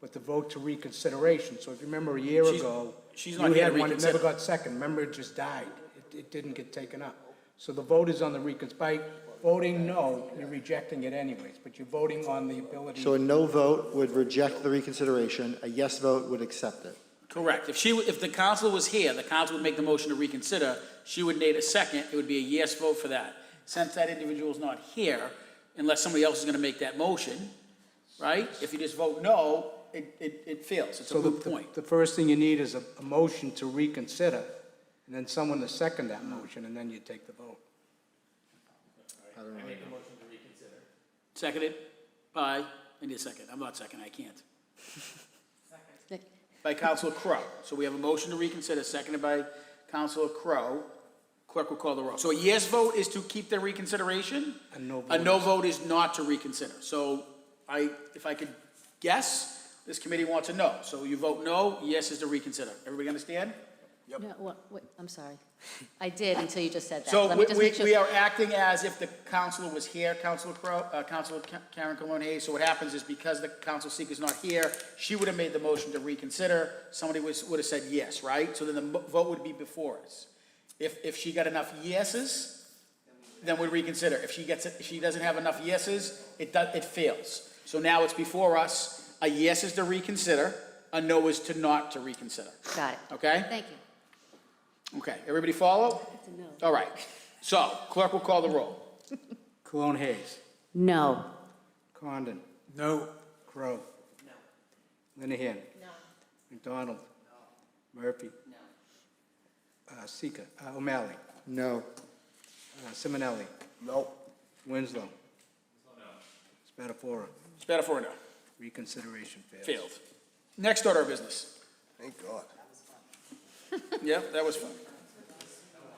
but the vote to reconsideration. So if you remember a year ago, she's you not here to had one that reconsider. never got second. Remember, it just died. It didn't get taken up. So the vote is on the by voting no, you're rejecting it anyways, but you're voting on the ability. So a no vote would reject the reconsideration, a yes vote would accept it. Correct. If the council was here, the council would make the motion to reconsider, she would need a second, it would be a yes vote for that. Since that individual is not here, unless somebody else is gonna make that motion, right? If you just vote no, it fails, it's a So moot point. the first thing you need is a motion to reconsider, and then someone to second that motion, and then you take the vote. Seconded by, I need a second, I'm not second, I can't. By Councilor Crowe. So we have a motion to reconsider, seconded by Councilor Crowe. Clerk will call the roll. So a yes vote is to keep the reconsideration? A no vote A no vote is not to reconsider. So if I could guess, this committee wants a no. So you vote no, yes is to reconsider. Everybody understand? No, wait, I'm sorry. I did until you just said that. So Let me just make sure. we are acting as if the councilor was here, Councilor Crowe, Councilor Karen Cologne Hayes. So what happens is because the council seeker's not here, she would have made the motion to reconsider. Somebody would have said yes, right? So then the vote would be before us. If she got enough yeses, then we'd reconsider. If she doesn't have enough yeses, it fails. So now it's before us. A yes is to reconsider, a no is to not to reconsider. Got it. Okay? Thank you. Okay, everybody follow? It's a no. All right. So clerk will call the roll. Cologne Hayes. No. Condon. No. Crowe. No. Linehan. No. McDonald. No. Murphy. No. Seeker. O'Malley. No. Simonelli. No. Winslow. Spatafora. Spatafora, no. Reconsideration fails. Failed. Next order of business. Thank God. Yeah, that was fun.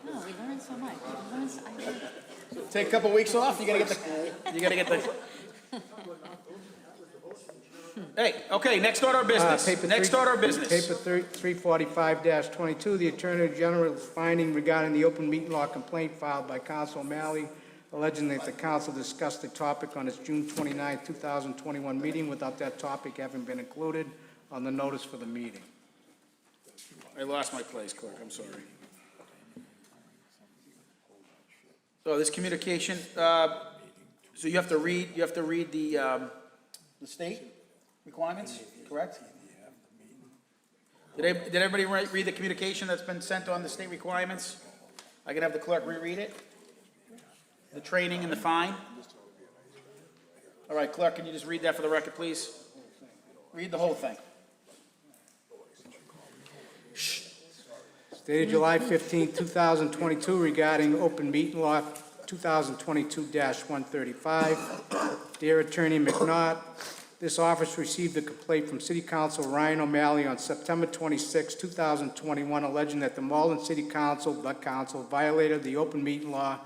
No, we learned so much. I learned. Take a couple weeks off, you gotta get the. Hey, okay, next order of business. Next order of business. Paper 345-22, the Attorney General's finding regarding the open meeting law complaint filed by Councillor O'Malley, alleging that the council discussed the topic on its June 29, 2021 meeting without that topic having been included on the notice for the meeting. I lost my place, clerk, I'm sorry. So this communication, so you have to read the state requirements, correct? Did everybody read the communication that's been sent on the state requirements? I can have the clerk reread it? The training and the fine? All right, clerk, can you just read that for the record, please? Read the whole thing. Dated July 15, 2022, regarding open meeting law 2022-135. Dear Attorney McNaught, this office received a complaint from City Council Ryan O'Malley on September 26, 2021, alleging that the Malden City Council, violated the open meeting law,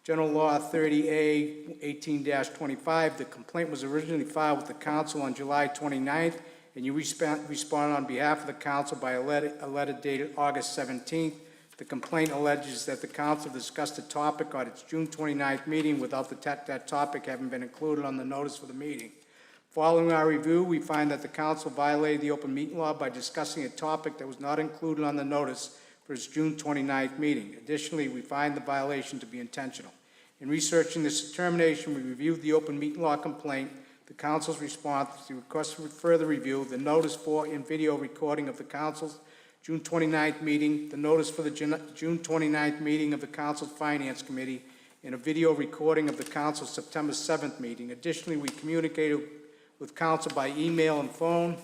General Law 30A 18-25. The complaint was originally filed with the council on July 29th, and you respond on behalf of the council by a letter dated August 17th. The complaint alleges that the council discussed the topic on its June 29th meeting without that topic having been included on the notice for the meeting. Following our review, we find that the council violated the open meeting law by discussing a topic that was not included on the notice for its June 29th meeting. Additionally, we find the violation to be intentional. In researching this determination, we reviewed the open meeting law complaint, the council's response, the request for further review, the notice for and video recording of the council's June 29th meeting, the notice for the June 29th meeting of the council's Finance Committee, and a video recording of the council's September 7th meeting. Additionally, we communicated with council by email and phone.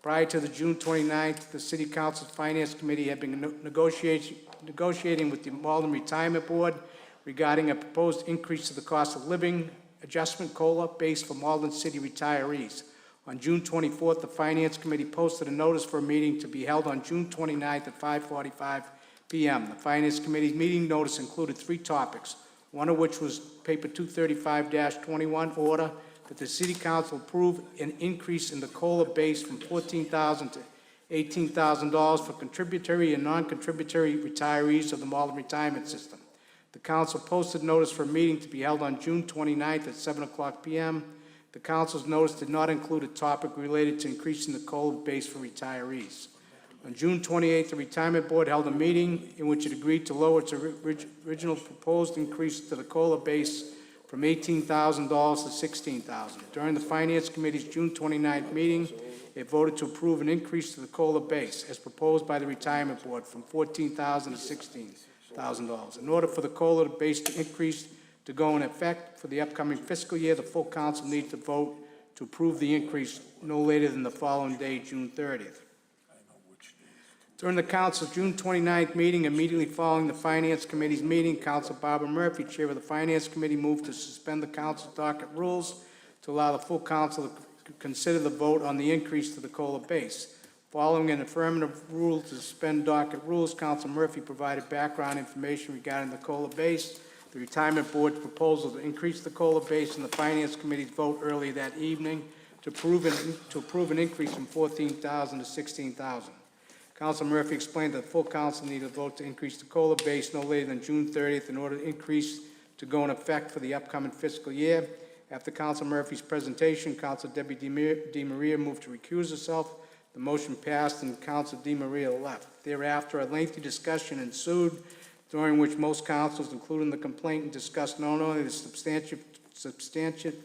Prior to the June 29th, the City Council's Finance Committee had been negotiating with the Malden Retirement Board regarding a proposed increase to the cost of living adjustment COLA base for Malden City retirees. On June 24th, the Finance Committee posted a notice for a meeting to be held on June 29th at 5:45 PM. The Finance Committee's meeting notice included 3 topics, one of which was paper 235-21, order that the City Council approve an increase in the COLA base from $14,000 to $18,000 for contributory and non-contributory retirees of the Malden Retirement System. The council posted notice for a meeting to be held on June 29th at 7:00 p.m. The council's notice did not include a topic related to increasing the COLA base for retirees. On June 28th, the Retirement Board held a meeting in which it agreed to lower its original proposed increase to the COLA base from $18,000 to $16,000. During the Finance Committee's June 29th meeting, it voted to approve an increase to the COLA base as proposed by the Retirement Board from $14,000 to $16,000. In order for the COLA base to increase to go in effect for the upcoming fiscal year, the full council needs to vote to approve the increase no later than the following day, June 30th. During the council's June 29th meeting, immediately following the Finance Committee's meeting, Councilor Barbara Murphy, Chair of the Finance Committee, moved to suspend the council's docket rules to allow the full council to consider the vote on the increase to the COLA base. Following an affirmative rule to suspend docket rules, Councilor Murphy provided background information regarding the COLA base, the Retirement Board's proposal to increase the COLA base, and the Finance Committee's vote earlier that evening to approve an increase from $14,000 to $16,000. Councilor Murphy explained that the full council needed a vote to increase the COLA base no later than June 30th in order to increase to go in effect for the upcoming fiscal year. After Councilor Murphy's presentation, Councilor Debbie DeMaria moved to recuse herself. The motion passed and Councilor DeMaria left. Thereafter, a lengthy discussion ensued, during which most councilors, including the complainant, discussed not only the substantive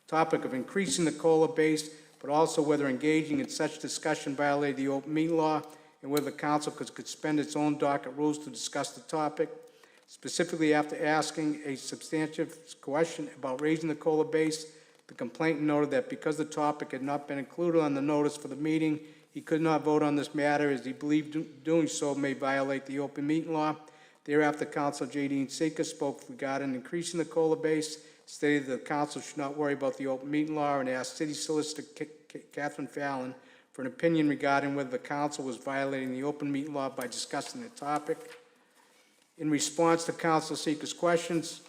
topic of increasing the COLA base, but also whether engaging in such discussion violated the open meeting law and whether the council could suspend its own docket rules to discuss the topic. Specifically, after asking a substantive question about raising the COLA base, the complainant noted that because the topic had not been included on the notice for the meeting, he could not vote on this matter as he believed doing so may violate the open meeting law. Thereafter, Councilor J.D. Seeker spoke regarding increasing the COLA base, stated that the council should not worry about the open meeting law, and asked City Solicitor Catherine Fallon for an opinion regarding whether the council was violating the open meeting law by discussing the topic. In response to Councilor Seeker's questions,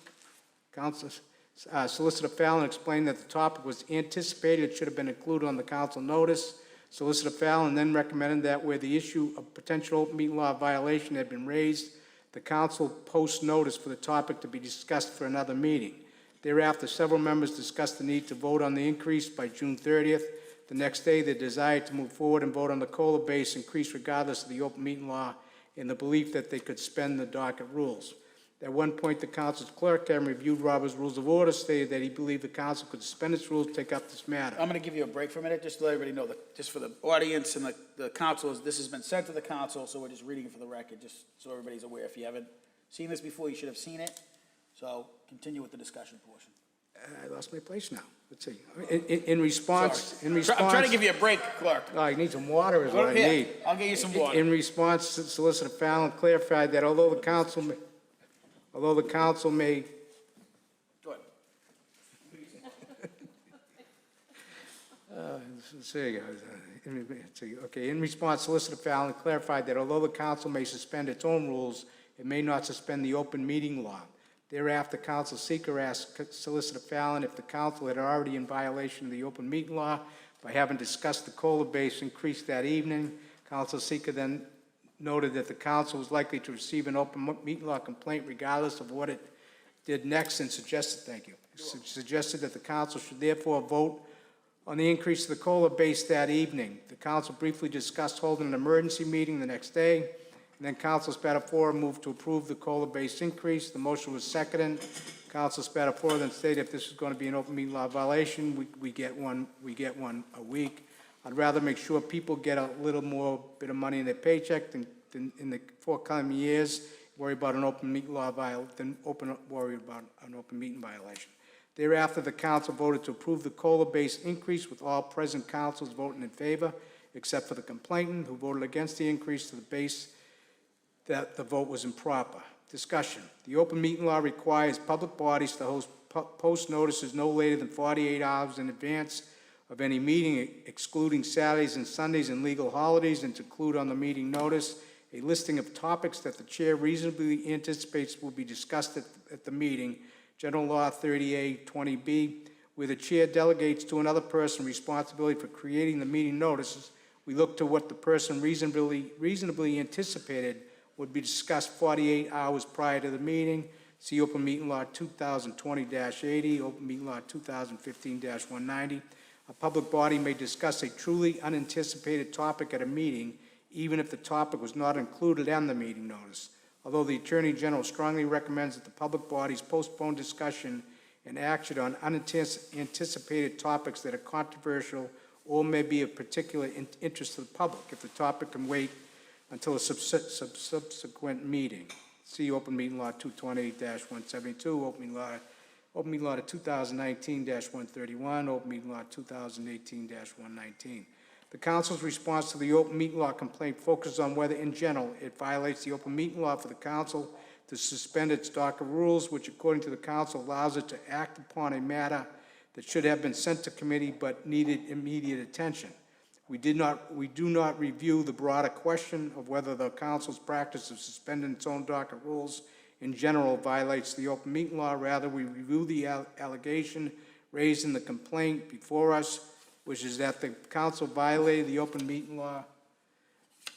Solicitor Fallon explained that the topic was anticipated, it should have been included on the council notice. Solicitor Fallon then recommended that where the issue of potential open meeting law violation had been raised, the council post notice for the topic to be discussed for another meeting. Thereafter, several members discussed the need to vote on the increase by June 30th. The next day, they desired to move forward and vote on the COLA base increase regardless of the open meeting law, in the belief that they could suspend the docket rules. At one point, the council's clerk, having reviewed Robert's Rules of Order, stated that he believed the council could suspend its rules to take up this matter. I'm going to give you a break for a minute, just to let everybody know that, just for the audience and the council, this has been sent to the council, so we're just reading it for the record, just so everybody's aware. If you haven't seen this before, you should have seen it. So continue with the discussion portion. I lost my place now. Let's see. In response, I'm trying to give you a break, clerk. Oh, I need some water is what I Here, need. I'll get you some water. In response, Solicitor Fallon clarified that although the council may, Go ahead. In response, Solicitor Fallon clarified that although the council may suspend its own rules, it may not suspend the open meeting law. Thereafter, Council Seeker asked Solicitor Fallon if the council had already in violation of the open meeting law by having discussed the COLA base increase that evening. Council Seeker then noted that the council was likely to receive an open meeting law complaint regardless of what it did next, and suggested that the council should therefore vote on the increase of the COLA base that evening. The council briefly discussed holding an emergency meeting the next day. And then Councilor Spatafora moved to approve the COLA base increase. The motion was seconded. Councilor Spatafora then stated if this is going to be an open meeting law violation, we get one a week. I'd rather make sure people get a little more bit of money in their paycheck than in the forthcoming years worry about an open meeting law worry about an open meeting violation. Thereafter, the council voted to approve the COLA base increase with all present councils voting in favor, except for the complainant who voted against the increase to the base, that the vote was improper. Discussion. The open meeting law requires public bodies to post notices no later than 48 hours in advance of any meeting excluding Saturdays and Sundays and legal holidays, and to include on the meeting notice a listing of topics that the chair reasonably anticipates will be discussed at the meeting, General Law 30A 20B, where the chair delegates to another person responsibility for creating the meeting notices. We look to what the person reasonably anticipated would be discussed 48 hours prior to the meeting. See Open Meeting Law 2020-80, Open Meeting Law 2015-190. A public body may discuss a truly unanticipated topic at a meeting, even if the topic was not included in the meeting notice. Although the Attorney General strongly recommends that the public bodies postpone discussion and action on unanticipated topics that are controversial or may be of particular interest to the public, if the topic can wait until a subsequent meeting. See Open Meeting Law 220-172, Open Meeting Law 2019-131, Open Meeting Law 2018-119. The Council's response to the Open Meeting Law complaint focuses on whether, in general, it violates the Open Meeting Law for the Council to suspend its docket rules, which, according to the Council, allows it to act upon a matter that should have been sent to committee but needed immediate attention. We do not review the broader question of whether the Council's practice of suspending its own docket rules in general violates the Open Meeting Law. Rather, we review the allegation raised in the complaint before us, which is that the Council violated the Open Meeting Law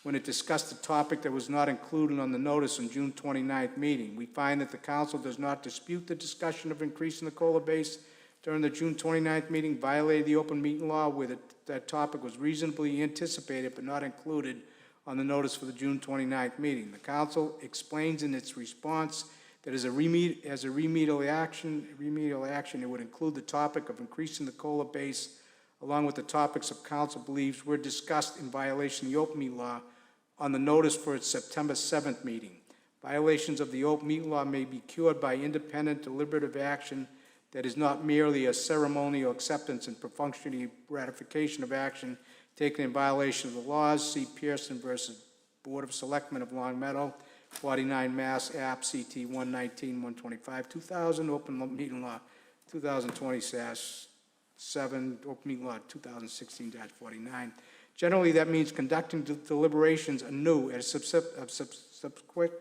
when it discussed a topic that was not included on the notice on June 29th meeting. We find that the Council does not dispute the discussion of increasing the COLA base during the June 29th meeting violated the Open Meeting Law where that topic was reasonably anticipated but not included on the notice for the June 29th meeting. The Council explains in its response that as a remedial action, it would include the topic of increasing the COLA base along with the topics of Council believes were discussed in violation of the Open Meeting Law on the notice for its September 7th meeting. Violations of the Open Meeting Law may be cured by independent deliberative action that is not merely a ceremonial acceptance and perfunctory ratification of action taken in violation of the laws. See Pearson versus Board of Selectmen of Long Meadow, 49 Mass. App. CT 119-125, 2000, Open Meeting Law 2020-7, Open Meeting Law 2016-49. Generally, that means conducting deliberations anew at a subsequent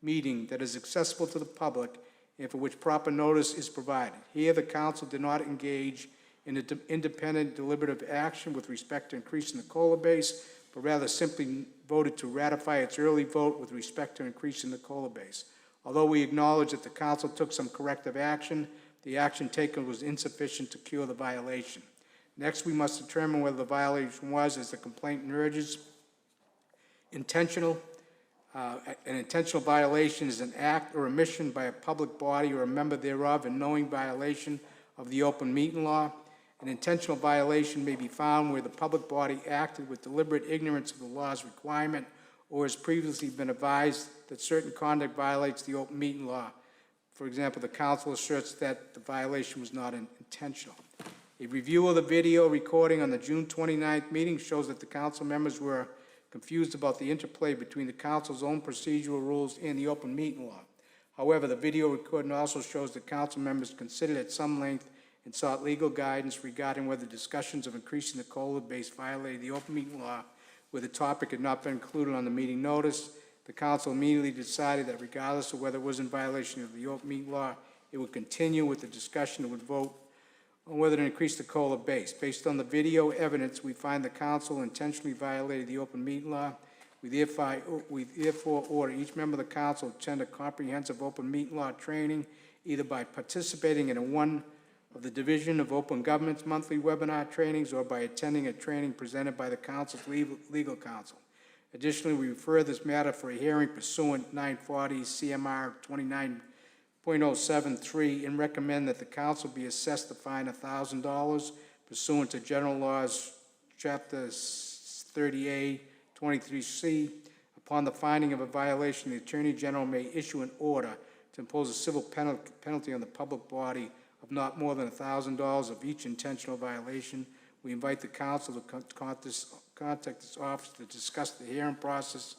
meeting that is accessible to the public and for which proper notice is provided. Here, the Council did not engage in an independent deliberative action with respect to increasing the COLA base, but rather simply voted to ratify its early vote with respect to increasing the COLA base. Although we acknowledge that the Council took some corrective action, the action taken was insufficient to cure the violation. Next, we must determine whether the violation was, as the complaint urges, intentional. An intentional violation is an act or omission by a public body or a member thereof in knowing violation of the Open Meeting Law. An intentional violation may be found where the public body acted with deliberate ignorance of the law's requirement or has previously been advised that certain conduct violates the Open Meeting Law. For example, the Council asserts that the violation was not intentional. A review of the video recording on the June 29th meeting shows that the Council members were confused about the interplay between the Council's own procedural rules and the Open Meeting Law. However, the video recording also shows that Council members considered at some length and sought legal guidance regarding whether discussions of increasing the COLA base violated the Open Meeting Law where the topic had not been included on the meeting notice. The Council immediately decided that regardless of whether it was in violation of the Open Meeting Law, it would continue with the discussion and would vote on whether to increase the COLA base. Based on the video evidence, we find the Council intentionally violated the Open Meeting Law. We therefore order each member of the Council to attend a comprehensive Open Meeting Law training, either by participating in one of the Division of Open Government's monthly webinar trainings or by attending a training presented by the Council's legal counsel. Additionally, we refer this matter for a hearing pursuant 940 CMR 29.073 and recommend that the Council be assessed the fine of $1,000 pursuant to General Laws Chapter 30A 23C. Upon the finding of a violation, the Attorney General may issue an order to impose a civil penalty on the public body of not more than $1,000 of each intentional violation. We invite the Council to contact this office to discuss the hearing process.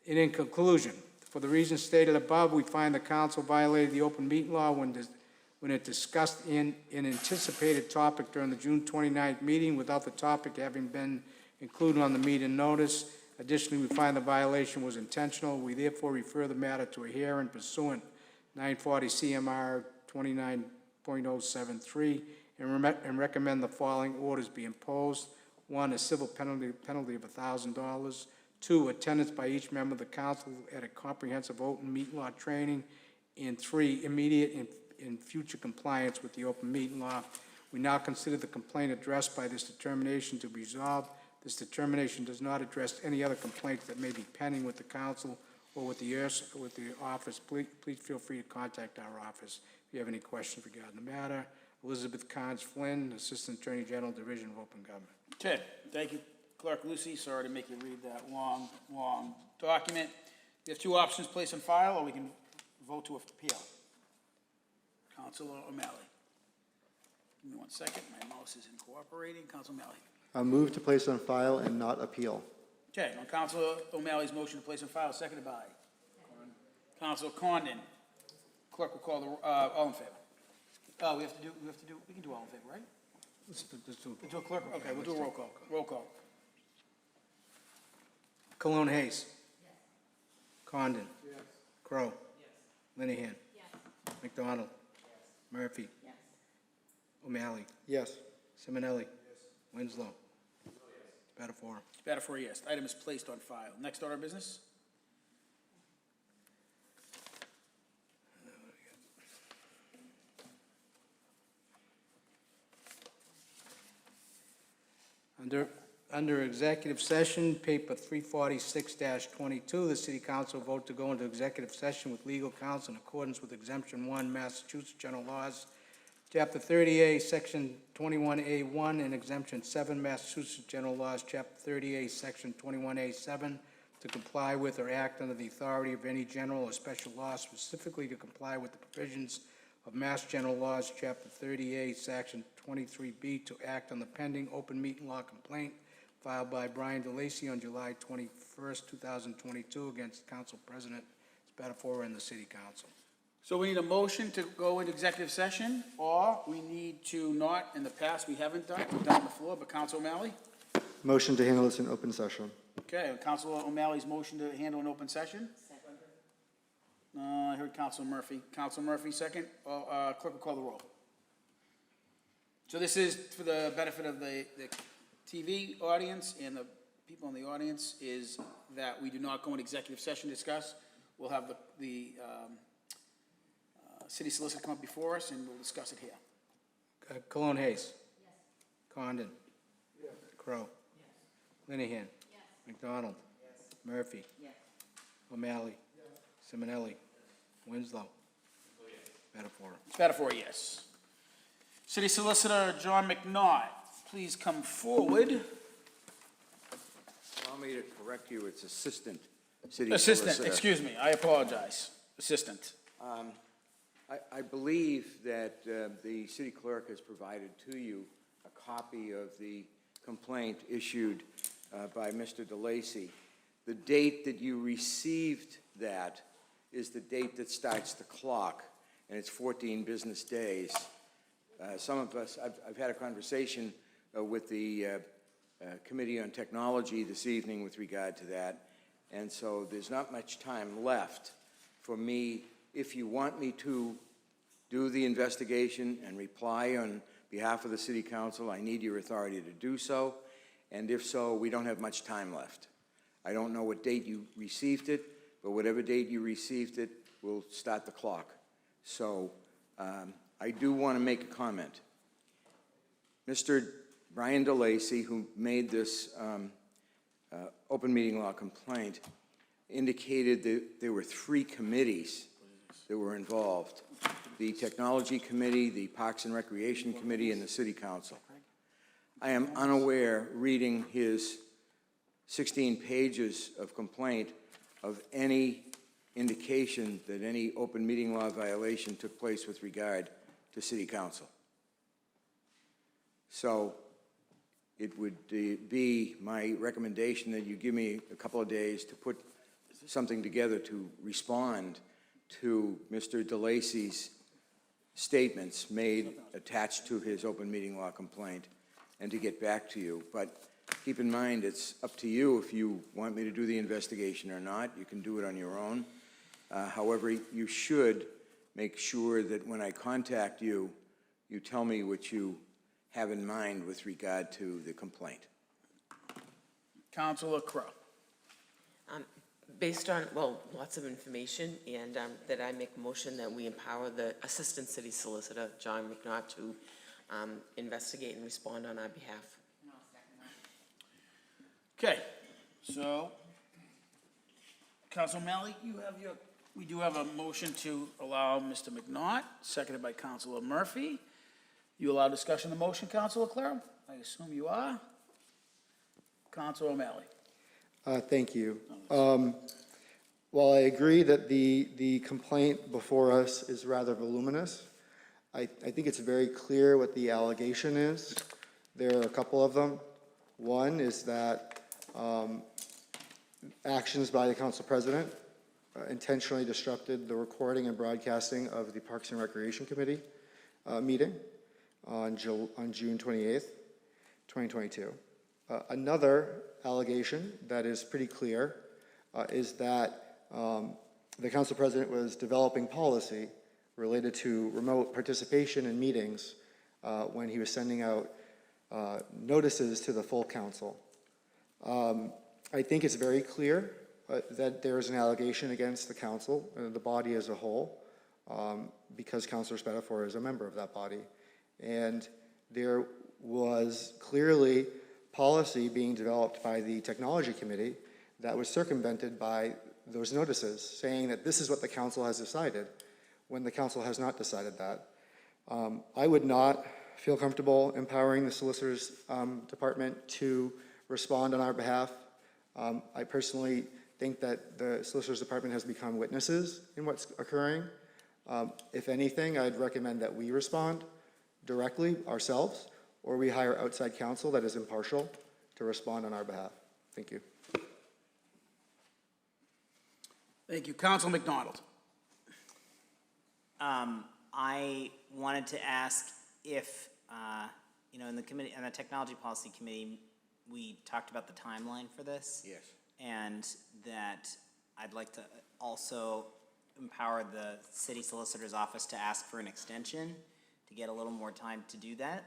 And in conclusion, for the reasons stated above, we find the Council violated the Open Meeting Law when when it discussed an anticipated topic during the June 29th meeting without the topic having been included on the meeting notice. Additionally, we find the violation was intentional. We therefore refer the matter to a hearing pursuant 940 CMR 29.073 and recommend the following orders be imposed. 1, a civil penalty of $1,000. 2, attendance by each member of the council at a comprehensive open meeting law training. And 3, immediate and future compliance with the open meeting law. We now consider the complaint addressed by this determination to be resolved. This determination does not address any other complaints that may be pending with the council or with the office. Please feel free to contact our office if you have any questions regarding the matter. Elizabeth Carnes Flynn, Assistant Attorney General, Division of Open Government. Okay, thank you, Clerk Lucy. Sorry to make you read that long document. We have two options: place on file, or we can vote to appeal. Councillor O'Malley. Give me 1 second. My mouse isn't cooperating. Councillor O'Malley. Move to place on file and not appeal. Okay, on Councillor O'Malley's motion to place on file, seconded by Councillor Condon. Clerk will call the, all in favor. We can do all in favor, right? Let's do We'll do a clerk, okay, we'll do a roll call. Roll call. Cologne Hayes. Condon. Crow. Linehan. McDonald. Murphy. O'Malley. Yes. Simonelli. Winslow. Spatafora. Spatafora, yes. Item is placed on file. Next order of business? Under executive session, paper 346-22, the City Council vote to go into executive session with legal counsel in accordance with Exemption 1, Massachusetts General Laws, Chapter 30A, Section 21A1, and Exemption 7, Massachusetts General Laws, Chapter 30A, Section 21A7, to comply with or act under the authority of any general or special law, specifically to comply with the provisions of Mass General Laws, Chapter 30A, Section 23B, to act on the pending open meeting law complaint filed by Brian DeLacy on July 21st, 2022, against Council President Spatafora and the City Council. So we need a motion to go into executive session, or we need to not, in the past, we haven't done, we've done on the floor, but Councilor O'Malley? Motion to handle this in open session. Okay, Councilor O'Malley's motion to handle an open session? I heard Councilor Murphy. Councilor Murphy, second. Clerk will call the roll. So this is for the benefit of the TV audience and the people in the audience, is that we do not go into executive session to discuss. We'll have the city solicitor come up before us and we'll discuss it here. Cologne Hayes. Yes. Condon. Yes. Crow. Yes. Linehan. Yes. McDonald. Yes. Murphy. Yes. O'Malley. Yes. Simonelli. Yes. Winslow. Yes. Spatafora, yes. City Solicitor John McNaught, please come forward. Allow me to correct you, it's Assistant City Assistant, Solicitor. excuse me, I apologize. Assistant. I believe that the city clerk has provided to you a copy of the complaint issued by Mr. DeLacy. The date that you received that is the date that starts the clock, and it's 14 business days. Some of us, I've had a conversation with the Committee on Technology this evening with regard to that, and so there's not much time left for me. If you want me to do the investigation and reply on behalf of the City Council, I need your authority to do so, and if so, we don't have much time left. I don't know what date you received it, but whatever date you received it, we'll start the clock. So I do want to make a comment. Mr. Brian DeLacy, who made this open meeting law complaint, indicated that there were 3 committees that were involved: the Technology Committee, the Parks and Recreation Committee, and the City Council. I am unaware, reading his 16 pages of complaint, of any indication that any open meeting law violation took place with regard to City Council. So it would be my recommendation that you give me a couple of days to put something together to respond to Mr. DeLacy's statements made attached to his open meeting law complaint and to get back to you. But keep in mind, it's up to you if you want me to do the investigation or not. You can do it on your own. However, you should make sure that when I contact you, you tell me what you have in mind with regard to the complaint. Councillor Crowe. Based on, well, lots of information, and that I make a motion that we empower the Assistant City Solicitor, John McNaught, to investigate and respond on our behalf. Okay, so, Councillor O'Malley, we do have a motion to allow Mr. McNaught, seconded by Councillor Murphy. You allow discussion of the motion, Councillor Clare? I assume you are. Councillor O'Malley. Thank you. While I agree that the complaint before us is rather voluminous, I think it's very clear what the allegation is. There are a couple of them. One is that actions by the council president intentionally disrupted the recording and broadcasting of the Parks and Recreation Committee meeting on June 28th, 2022. Another allegation that is pretty clear is that the council president was developing policy related to remote participation in meetings when he was sending out notices to the full council. I think it's very clear that there is an allegation against the council, the body as a whole, because Councillor Spatafor is a member of that body. And there was clearly policy being developed by the Technology Committee that was circumvented by those notices, saying that this is what the council has decided, when the council has not decided that. I would not feel comfortable empowering the Solicitor's Department to respond on our behalf. I personally think that the Solicitor's Department has become witnesses in what's occurring. If anything, I'd recommend that we respond directly ourselves, or we hire outside counsel that is impartial to respond on our behalf. Thank you. Thank you. Councillor McDonald. I wanted to ask if, in the committee, in the Technology Policy Committee, we talked about the timeline for this. Yes. And that I'd like to also empower the city solicitor's office to ask for an extension to get a little more time to do that.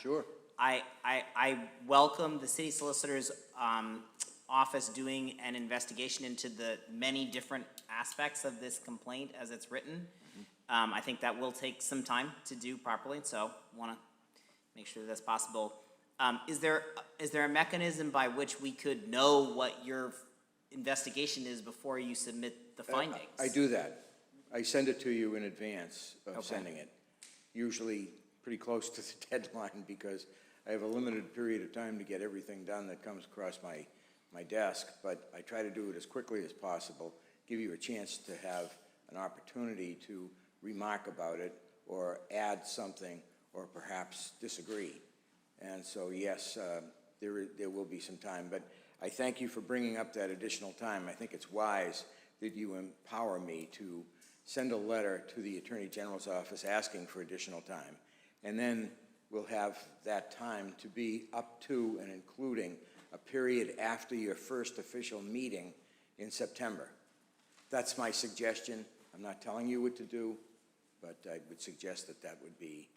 Sure. I welcome the city solicitor's office doing an investigation into the many different aspects of this complaint as it's written. I think that will take some time to do properly, so want to make sure that's possible. Is there a mechanism by which we could know what your investigation is before you submit the findings? I do that. I send it to you in advance of sending it. Usually pretty close to the deadline because I have a limited period of time to get everything done that comes across my desk, but I try to do it as quickly as possible, give you a chance to have an opportunity to remark about it or add something or perhaps disagree. And so, yes, there will be some time, but I thank you for bringing up that additional time. I think it's wise that you empower me to send a letter to the Attorney General's office asking for additional time. And then we'll have that time to be up to and including a period after your first official meeting in September. That's my suggestion. I'm not telling you what to do, but I would suggest that that would be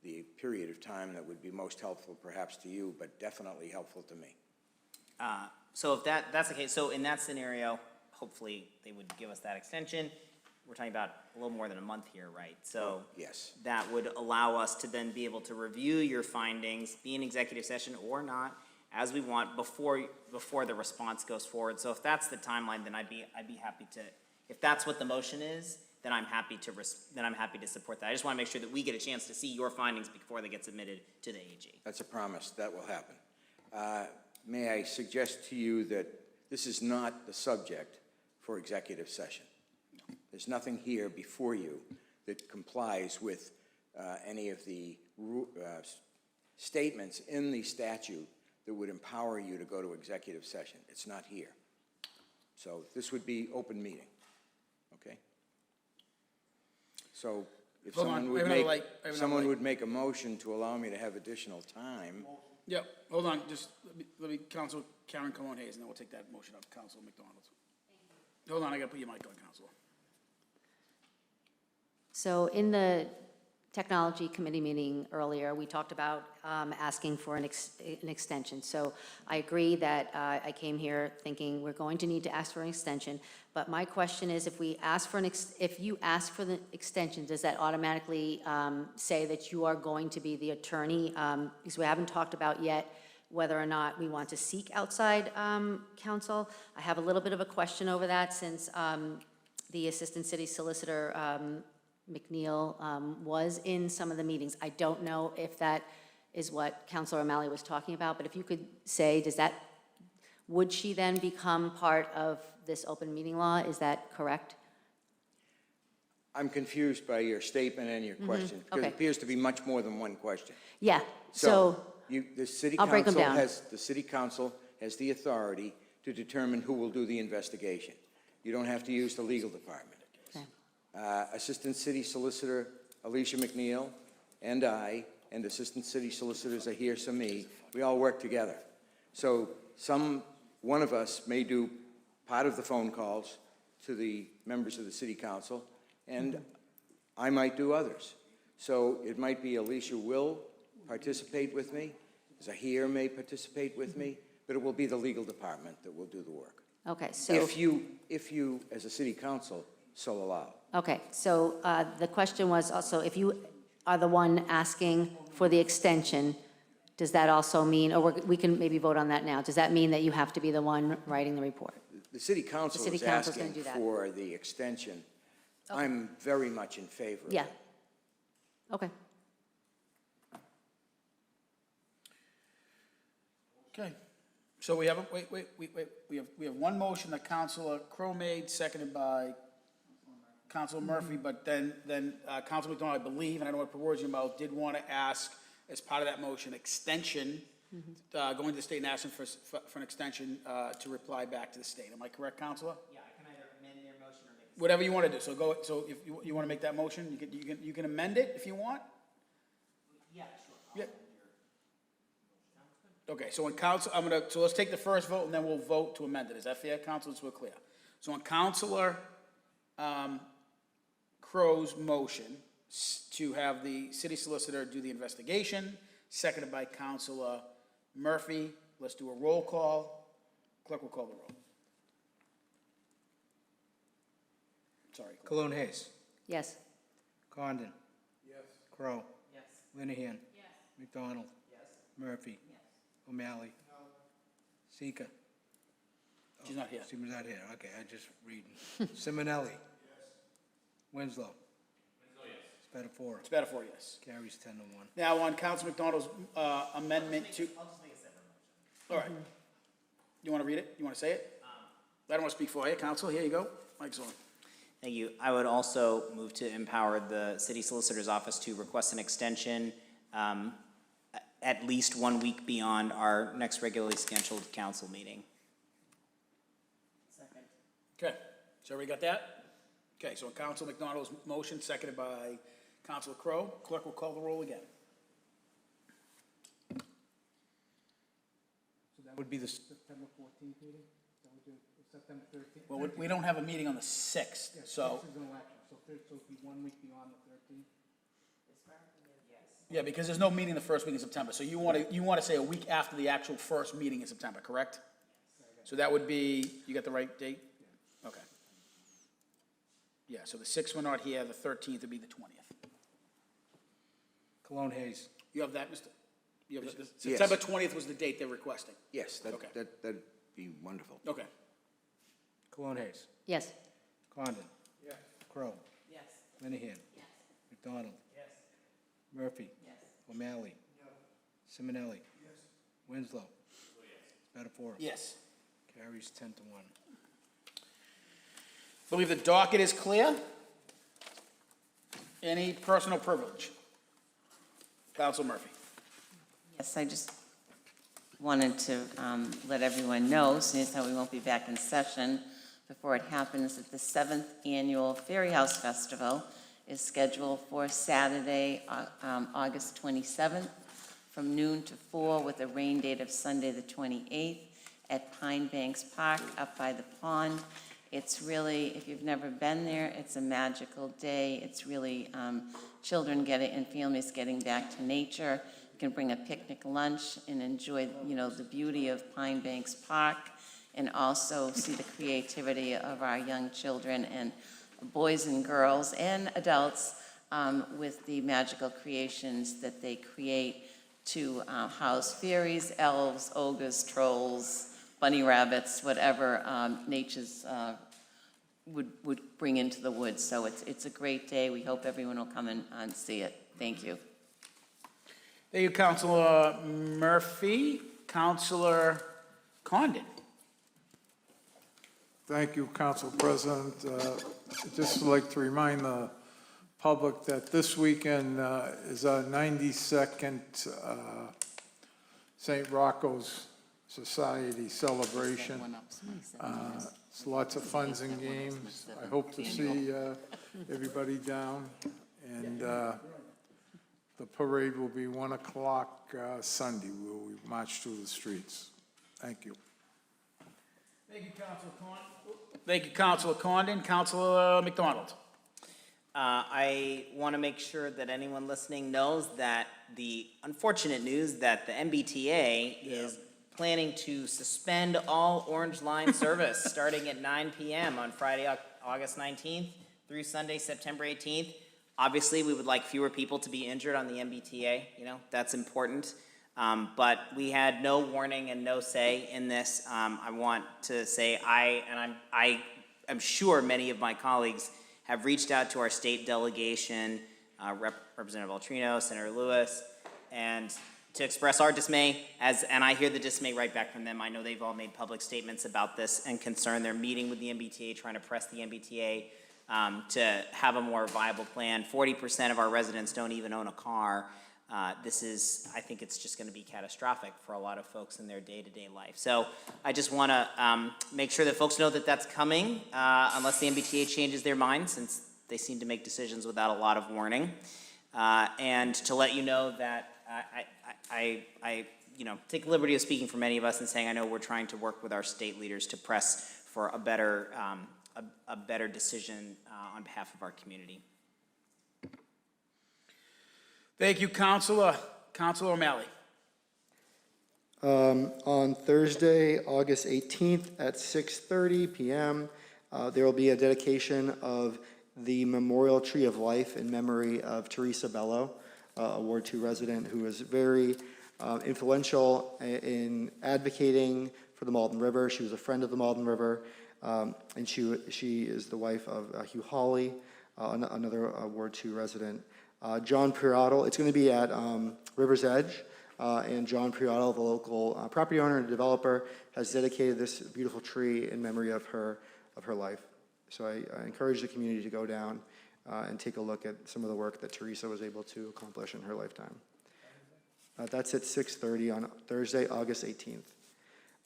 the period of time that would be most helpful perhaps to you, but definitely helpful to me. So if that's the case, so in that scenario, hopefully they would give us that extension. We're talking about a little more than a month here, right? So yes, that would allow us to then be able to review your findings, be in executive session or not, as we want before the response goes forward. So if that's the timeline, then I'd be happy to. If that's what the motion is, then I'm happy to support that. I just want to make sure that we get a chance to see your findings before they get submitted to the AG. that's a promise. That will happen. May I suggest to you that this is not the subject for executive session. There's nothing here before you that complies with any of the statements in the statute that would empower you to go to executive session. It's not here. So this would be open meeting, okay? So if Hold on, someone we would have another make, light. We have another someone light. would make a motion to allow me to have additional time. Yep, hold on, just let me, Council Karen Cologne Hayes, and then we'll take that motion up, Council McDonald. Hold on, I gotta put your mic on, Council. So in the Technology Committee meeting earlier, we talked about asking for an extension. So I agree that I came here thinking we're going to need to ask for an extension. But my question is, if we ask for if you ask for the extension, does that automatically say that you are going to be the attorney? Because we haven't talked about yet whether or not we want to seek outside counsel. I have a little bit of a question over that since the Assistant City Solicitor McNeil was in some of the meetings. I don't know if that is what Councillor O'Malley was talking about, but if you could say, would she then become part of this open meeting law? Is that correct? I'm confused by your statement and your question, because okay. it appears to be much more than one question. Yeah, so The city I'll break them council down. the city council has the authority to determine who will do the investigation. You don't have to use the legal department. okay. Assistant City Solicitor Alicia McNeil and I, and Assistant City Solicitors Ahir Sami, we all work together. So one of us may do part of the phone calls to the members of the City Council, and I might do others. So it might be Alicia will participate with me, Zahir may participate with me, but it will be the legal department that will do the work. Okay, so. If you, as a city council, so allow. Okay, so the question was also, if you are the one asking for the extension, does that also mean, or we can maybe vote on that now, does that mean that you have to be the one writing the report? The city council city is council's gonna asking do that. for the extension. I'm very much in favor of it. Yeah. Okay. Okay, so we have, we have one motion that Councilor Crowe made, seconded by Councilor Murphy, but then Councilor McDonald, I believe, and I don't want to put words in your mouth, did want to ask, as part of that motion, extension, going to the state and asking for an extension to reply back to the state. Am I correct, Councilor? Yeah, I can either amend their motion or make. Whatever you want to do, so go, so if you want to make that motion, you can amend it if you want? Yeah, sure. Yeah. Okay, so on council, so let's take the first vote and then we'll vote to amend it. Is that fair, Council, so we're clear? So on Councilor Crow's motion to have the city solicitor do the investigation, seconded by Councilor Murphy. Let's do a roll call. Clerk will call the roll. Sorry. Cologne Hayes. Yes. Condon. Yes. Crowe. Yes. Linehan. Yes. McDonald. Yes. Murphy. Yes. O'Malley. No. Seeker. She's not here. She was not here, okay, I just reading. Simonelli. Yes. Winslow. Winslow, yes. Spatafora. It's better for you, yes. Carries 10-1. Now, on Council McDonald's amendment to, I'll just make a separate motion. all right. You want to read it? You want to say it? I don't want to speak for you. Council, here you go. Mike's on. Thank you. I would also move to empower the city solicitor's office to request an extension at least 1 week beyond our next regularly scheduled council meeting. Second. Okay, so everybody got that? Okay, so Council McDonald's motion, seconded by Councilor Crowe. Clerk will call the roll again. So that would be the September 14th meeting? That would be September 13th? Well, we don't have a meeting on the 6th, so, This is an election, so it'd be 1 week beyond the 13th? yeah, because there's no meeting the first week in September. So you want to say a week after the actual first meeting in September, correct? So that would be, you got the right date? Okay. Yeah, so the 6th we're not here, the 13th would be the 20th. Cologne Hayes. You have that, Mr.? You have the Yes. September 20th was the date they're requesting? Yes, Okay. that'd be wonderful. Okay. Cologne Hayes. Yes. Condon. Yes. Crowe. Yes. Linehan. Yes. McDonald. Yes. Murphy. Yes. O'Malley. No. Simonelli. Yes. Winslow. Spatafora. Yes. Carries 10-1. Believe the docket is clear. Any personal privilege? Council Murphy. Yes, I just wanted to let everyone know, since how we won't be back in session before it happens, that the 7th Annual Ferry House Festival is scheduled for Saturday, August 27th, from noon to 4, with a rain date of Sunday, the 28th, at Pine Banks Park up by the pond. It's really, if you've never been there, it's a magical day. It's really children getting and families getting back to nature. You can bring a picnic lunch and enjoy, the beauty of Pine Banks Park, and also see the creativity of our young children and boys and girls and adults with the magical creations that they create to house fairies, elves, ogres, trolls, bunny rabbits, whatever nature's would bring into the woods. So it's a great day. We hope everyone will come and see it. Thank you. Thank you, Councilor Murphy. Councilor Condon. Thank you, Council President. I'd just like to remind the public that this weekend is our 92nd St. Rocco's Society celebration. It's lots of funs and games. I hope to see everybody down. And the parade will be 1 o'clock Sunday, where we march through the streets. Thank you. Thank you, Councilor Condon. Thank you, Councilor Condon. Councilor McDonald. I want to make sure that anyone listening knows that the unfortunate news that the MBTA is planning to suspend all Orange Line service starting at 9 p.m. on Friday, August 19th through Sunday, September 18th. Obviously, we would like fewer people to be injured on the MBTA, that's important. But we had no warning and no say in this. I want to say I am sure many of my colleagues have reached out to our state delegation, Representative Altrino, Senator Lewis, and to express our dismay, and I hear the dismay right back from them. I know they've all made public statements about this and concern. They're meeting with the MBTA, trying to press the MBTA to have a more viable plan. 40% of our residents don't even own a car. I think it's just going to be catastrophic for a lot of folks in their day-to-day life. So I just want to make sure that folks know that that's coming, unless the MBTA changes their mind, since they seem to make decisions without a lot of warning. And to let you know that I take the liberty of speaking for many of us and saying I know we're trying to work with our state leaders to press for a better decision on behalf of our community. Thank you, Councilor. Councilor O'Malley. On Thursday, August 18th at 6:30 p.m., there will be a dedication of the Memorial Tree of Life in memory of Teresa Bello, a Ward 2 resident who was very influential in advocating for the Malden River. She was a friend of the Malden River, and she is the wife of Hugh Hawley, another Ward 2 resident. John Pirotto, it's going to be at River's Edge, and John Pirotto, the local property owner and developer, has dedicated this beautiful tree in memory of her life. So I encourage the community to go down and take a look at some of the work that Teresa was able to accomplish in her lifetime. That's at 6:30 on Thursday, August 18th.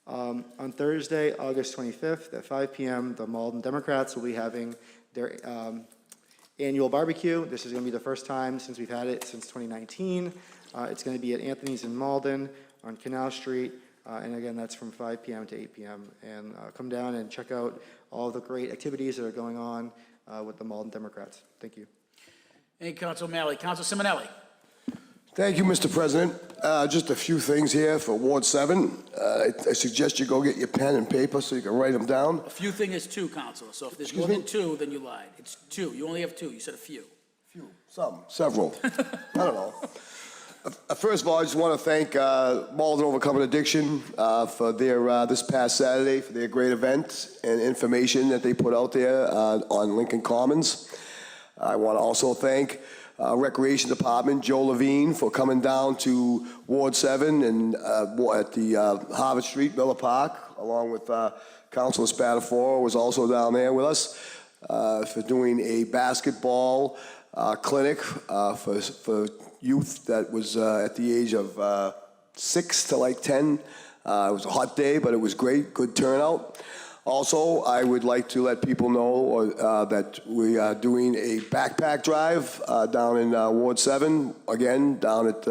On Thursday, August 25th at 5 p.m., the Malden Democrats will be having their annual barbecue. This is going to be the first time since we've had it since 2019. It's going to be at Anthony's in Malden on Canal Street. And again, that's from 5 p.m. to 8 p.m. And come down and check out all the great activities that are going on with the Malden Democrats. Thank you. Thank you, Councilor O'Malley. Councilor Simonelli. Thank you, Mr. President. Just a few things here for Ward 7. I suggest you go get your pen and paper so you can write them down. A few thing is two, Councilor. So if there's Excuse more than me? two, then you lied. It's two. You only have two. You said a few. Several. I don't know. First of all, I just want to thank Malden Overcoming Addiction for their, this past Saturday, for their great event and information that they put out there on Lincoln Commons. I want to also thank Recreation Department, Joe Levine, for coming down to Ward 7 and at the Harvard Street, Miller Park, along with Councilor Spatafora was also down there with us for doing a basketball clinic for youth that was at the age of 6 to like 10. It was a hot day, but it was great, good turnout. Also, I would like to let people know that we are doing a backpack drive down in Ward 7, again, down at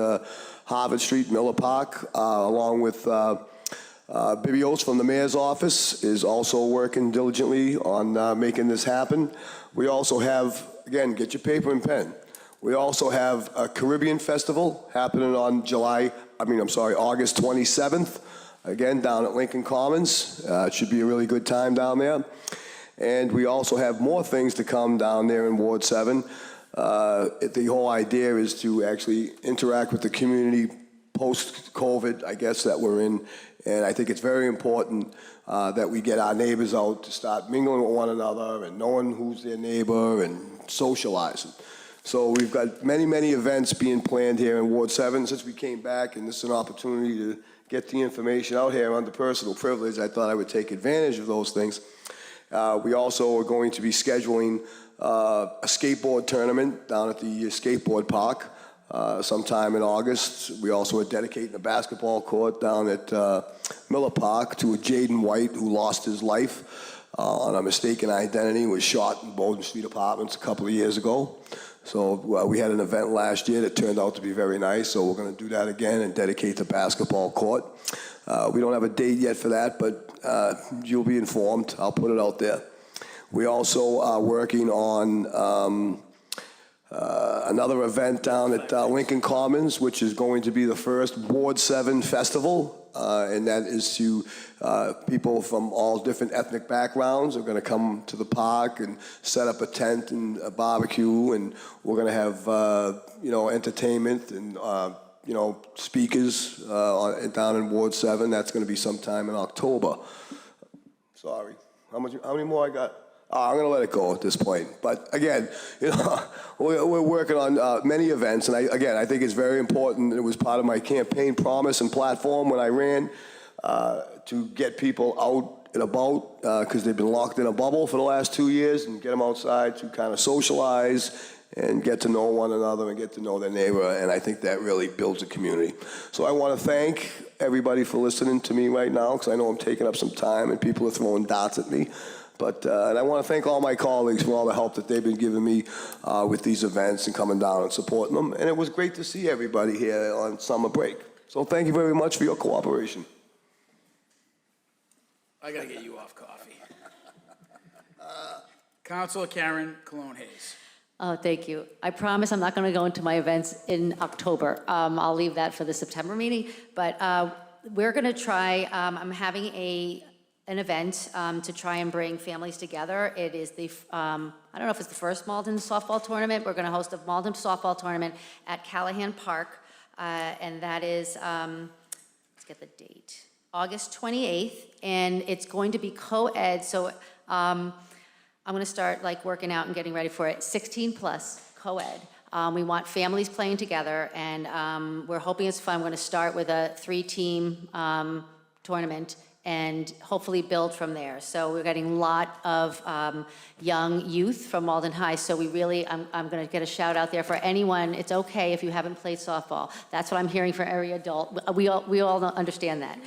Harvard Street, Miller Park, along with Bibios from the mayor's office is also working diligently on making this happen. We also have, again, get your paper and pen. We also have a Caribbean Festival happening on August 27th, again, down at Lincoln Commons. It should be a really good time down there. And we also have more things to come down there in Ward 7. The whole idea is to actually interact with the community post-COVID, I guess, that we're in. And I think it's very important that we get our neighbors out to start mingling with one another and knowing who's their neighbor and socializing. So we've got many, many events being planned here in Ward 7 since we came back, and this is an opportunity to get the information out here under personal privilege. I thought I would take advantage of those things. We also are going to be scheduling a skateboard tournament down at the skateboard park sometime in August. We also are dedicating a basketball court down at Miller Park to a Jaden White who lost his life on a mistaken identity and was shot in Bowden Street Apartments a couple of years ago. So we had an event last year that turned out to be very nice, so we're going to do that again and dedicate the basketball court. We don't have a date yet for that, but you'll be informed. I'll put it out there. We also are working on another event down at Lincoln Commons, which is going to be the first Ward 7 festival, and that is to people from all different ethnic backgrounds are going to come to the park and set up a tent and a barbecue, and we're going to have entertainment and speakers down in Ward 7. That's going to be sometime in October. Sorry, how many more I got? I'm going to let it go at this point. But again, we're working on many events, and I think it's very important. It was part of my campaign promise and platform when I ran to get people out and about because they've been locked in a bubble for the last 2 years, and get them outside to kind of socialize and get to know one another and get to know their neighbor, and I think that really builds a community. So I want to thank everybody for listening to me right now, because I know I'm taking up some time and people are throwing darts at me. But and I want to thank all my colleagues for all the help that they've been giving me with these events and coming down and supporting them. And it was great to see everybody here on summer break. So thank you very much for your cooperation. I got to get you off coffee. Councilor Karen Cologne-Hayes. Oh, thank you. I promise I'm not going to go into my events in October. I'll leave that for the September meeting. But we're going to try, I'm having an event to try and bring families together. It is the, I don't know if it's the first Malden softball tournament. We're going to host a Malden softball tournament at Callahan Park. And that is, let's get the date, August 28th. And it's going to be co-ed. So I'm going to start working out and getting ready for it. 16 plus co-ed. We want families playing together, and we're hoping it's fun. We're going to start with a 3-team tournament and hopefully build from there. So we're getting a lot of young youth from Malden High. So we really, I'm going to get a shout out there for anyone. It's okay if you haven't played softball. That's what I'm hearing for every adult. We all understand that.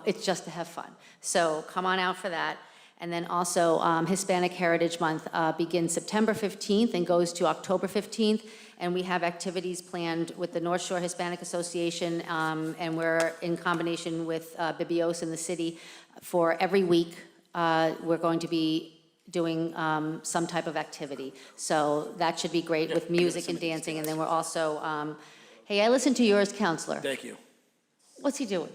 It's just to have fun. So come on out for that. And then also Hispanic Heritage Month begins September 15th and goes to October 15th. And we have activities planned with the North Shore Hispanic Association, and we're in combination with Bibios in the city. For every week, we're going to be doing some type of activity. So that should be great with music and dancing. And then we're also, hey, I listened to yours, Councillor. Thank you. What's he doing?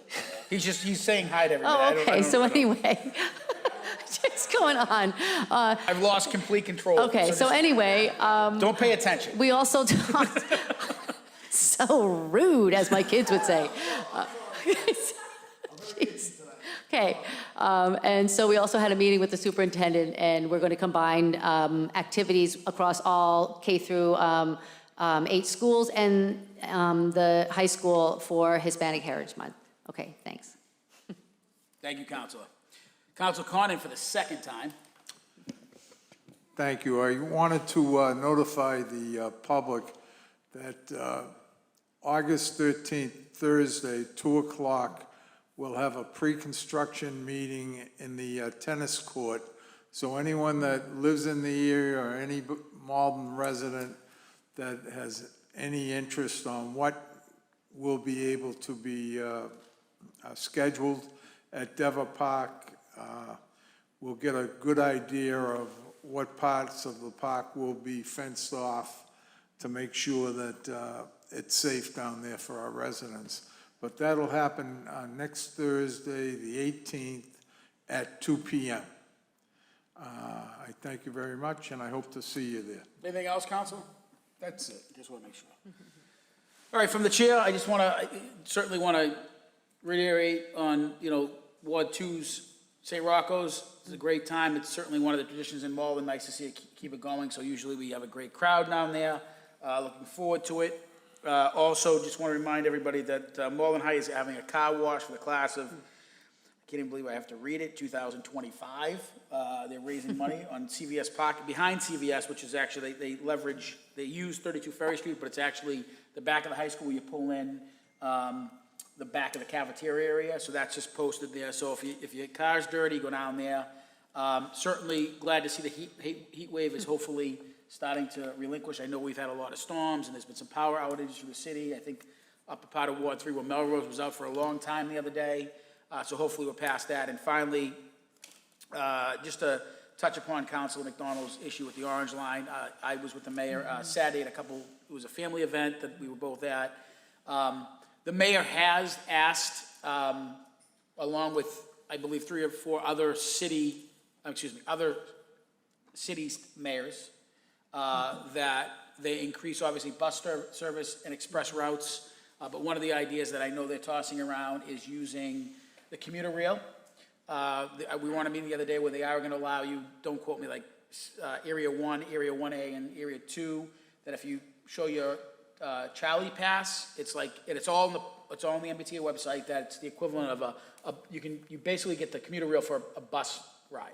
He's saying hi to everybody. Oh, okay, so anyway. What's going on? I've lost complete control. Okay, so anyway. Don't pay attention. We also talked, so rude, as my kids would say. Okay, and so we also had a meeting with the superintendent, and we're going to combine activities across all K through 8 schools and the high school for Hispanic Heritage Month. Okay, thanks. Thank you, Councilor. Councilor Conan for the second time. Thank you. I wanted to notify the public that August 13th, Thursday, 2 o'clock, we'll have a pre-construction meeting in the tennis court. So anyone that lives in the area or any Malden resident that has any interest on what will be able to be scheduled at Deva Park, we'll get a good idea of what parts of the park will be fenced off to make sure that it's safe down there for our residents. But that'll happen next Thursday, the 18th, at 2 p.m. I thank you very much, and I hope to see you there. Anything else, Council? That's it, just want to make sure. All right, from the chair, I just want to, certainly want to reiterate on, Ward 2's St. Rocco's. It's a great time. It's certainly one of the traditions in Malden. Nice to see it keep it going. So usually we have a great crowd down there. Looking forward to it. Also, just want to remind everybody that Malden High is having a car wash for the class of, I can't even believe I have to read it, 2025. They're raising money on CVS Park, behind CVS, which is actually, they use 32 Ferry Street, but it's actually the back of the high school where you pull in the back of the cafeteria area. So that's just posted there. So if your car's dirty, go down there. Certainly glad to see the heat wave is hopefully starting to relinquish. I know we've had a lot of storms and there's been some power outages through the city. I think up a part of Ward 3 where Melrose was out for a long time the other day. So hopefully we're past that. And finally, just to touch upon Councilor McDonald's issue with the Orange Line, I was with the mayor Saturday at it was a family event that we were both at. The mayor has asked, along with, I believe, 3 or 4 other other cities' mayors, that they increase, obviously, bus service and express routes. But one of the ideas that I know they're tossing around is using the commuter rail. We were on a meeting the other day where they are going to allow you, don't quote me, like Area 1, Area 1A, and Area 2, that if you show your Charlie Pass, it's like, and it's all on the Mbta website, that it's the equivalent of you basically get the commuter rail for a bus ride.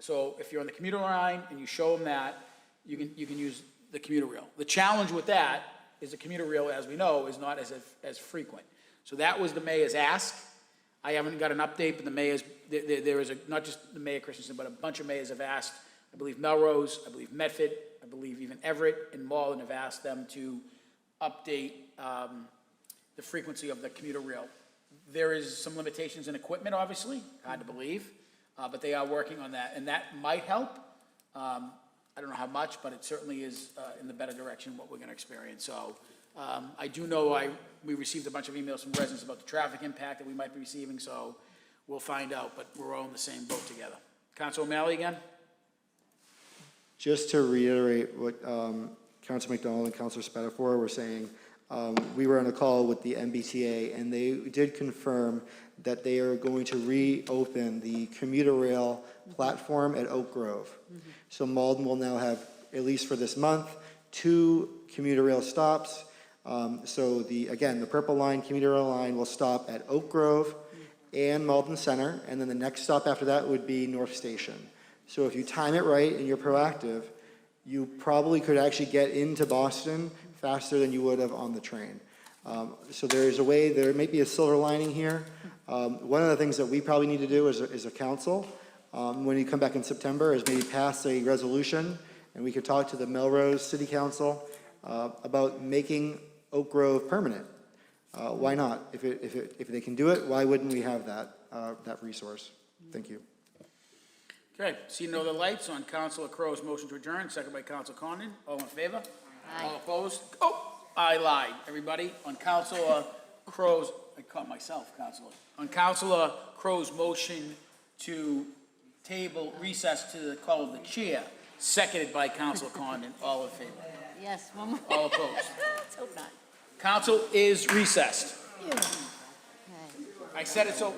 So if you're on the commuter line and you show them that, you can use the commuter rail. The challenge with that is the commuter rail, as we know, is not as frequent. So that was the mayor's ask. I haven't got an update, but the mayor's, there is not just the Mayor Christensen, but a bunch of mayors have asked, I believe Melrose, I believe Medford, I believe even Everett and Malden have asked them to update the frequency of the commuter rail. There is some limitations in equipment, obviously, hard to believe, but they are working on that, and that might help. I don't know how much, but it certainly is in the better direction what we're going to experience. So I do know we received a bunch of emails from residents about the traffic impact that we might be receiving, so we'll find out, but we're all in the same boat together. Councilor O'Malley again? Just to reiterate what Councilor McDonald and Councilor Spatafor were saying, we were on a call with the MBTA, and they did confirm that they are going to reopen the commuter rail platform at Oak Grove. Mm-hmm. So Malden will now have, at least for this month, 2 commuter rail stops. So the Purple Line commuter rail line will stop at Oak Grove and Malden Center, and then the next stop after that would be North Station. So if you time it right and you're proactive, you probably could actually get into Boston faster than you would have on the train. So there's a way, there may be a silver lining here. One of the things that we probably need to do as a council, when you come back in September, is maybe pass a resolution, and we could talk to the Melrose City Council about making Oak Grove permanent. Why not? If they can do it, why wouldn't we have that resource? Thank you. Okay, see no other lights on Councilor Crow's motion to adjourn, second by Councilor Condon. All in favor? Aye. All opposed? Oh, I lied, everybody. On Councilor Crow's, I caught myself, Councilor. On Councilor Crow's motion to table recess to the call of the chair, seconded by Councilor Condon. All in favor? Yes, one more. All opposed? Let's hope not. Council is recessed. Okay. I said it so.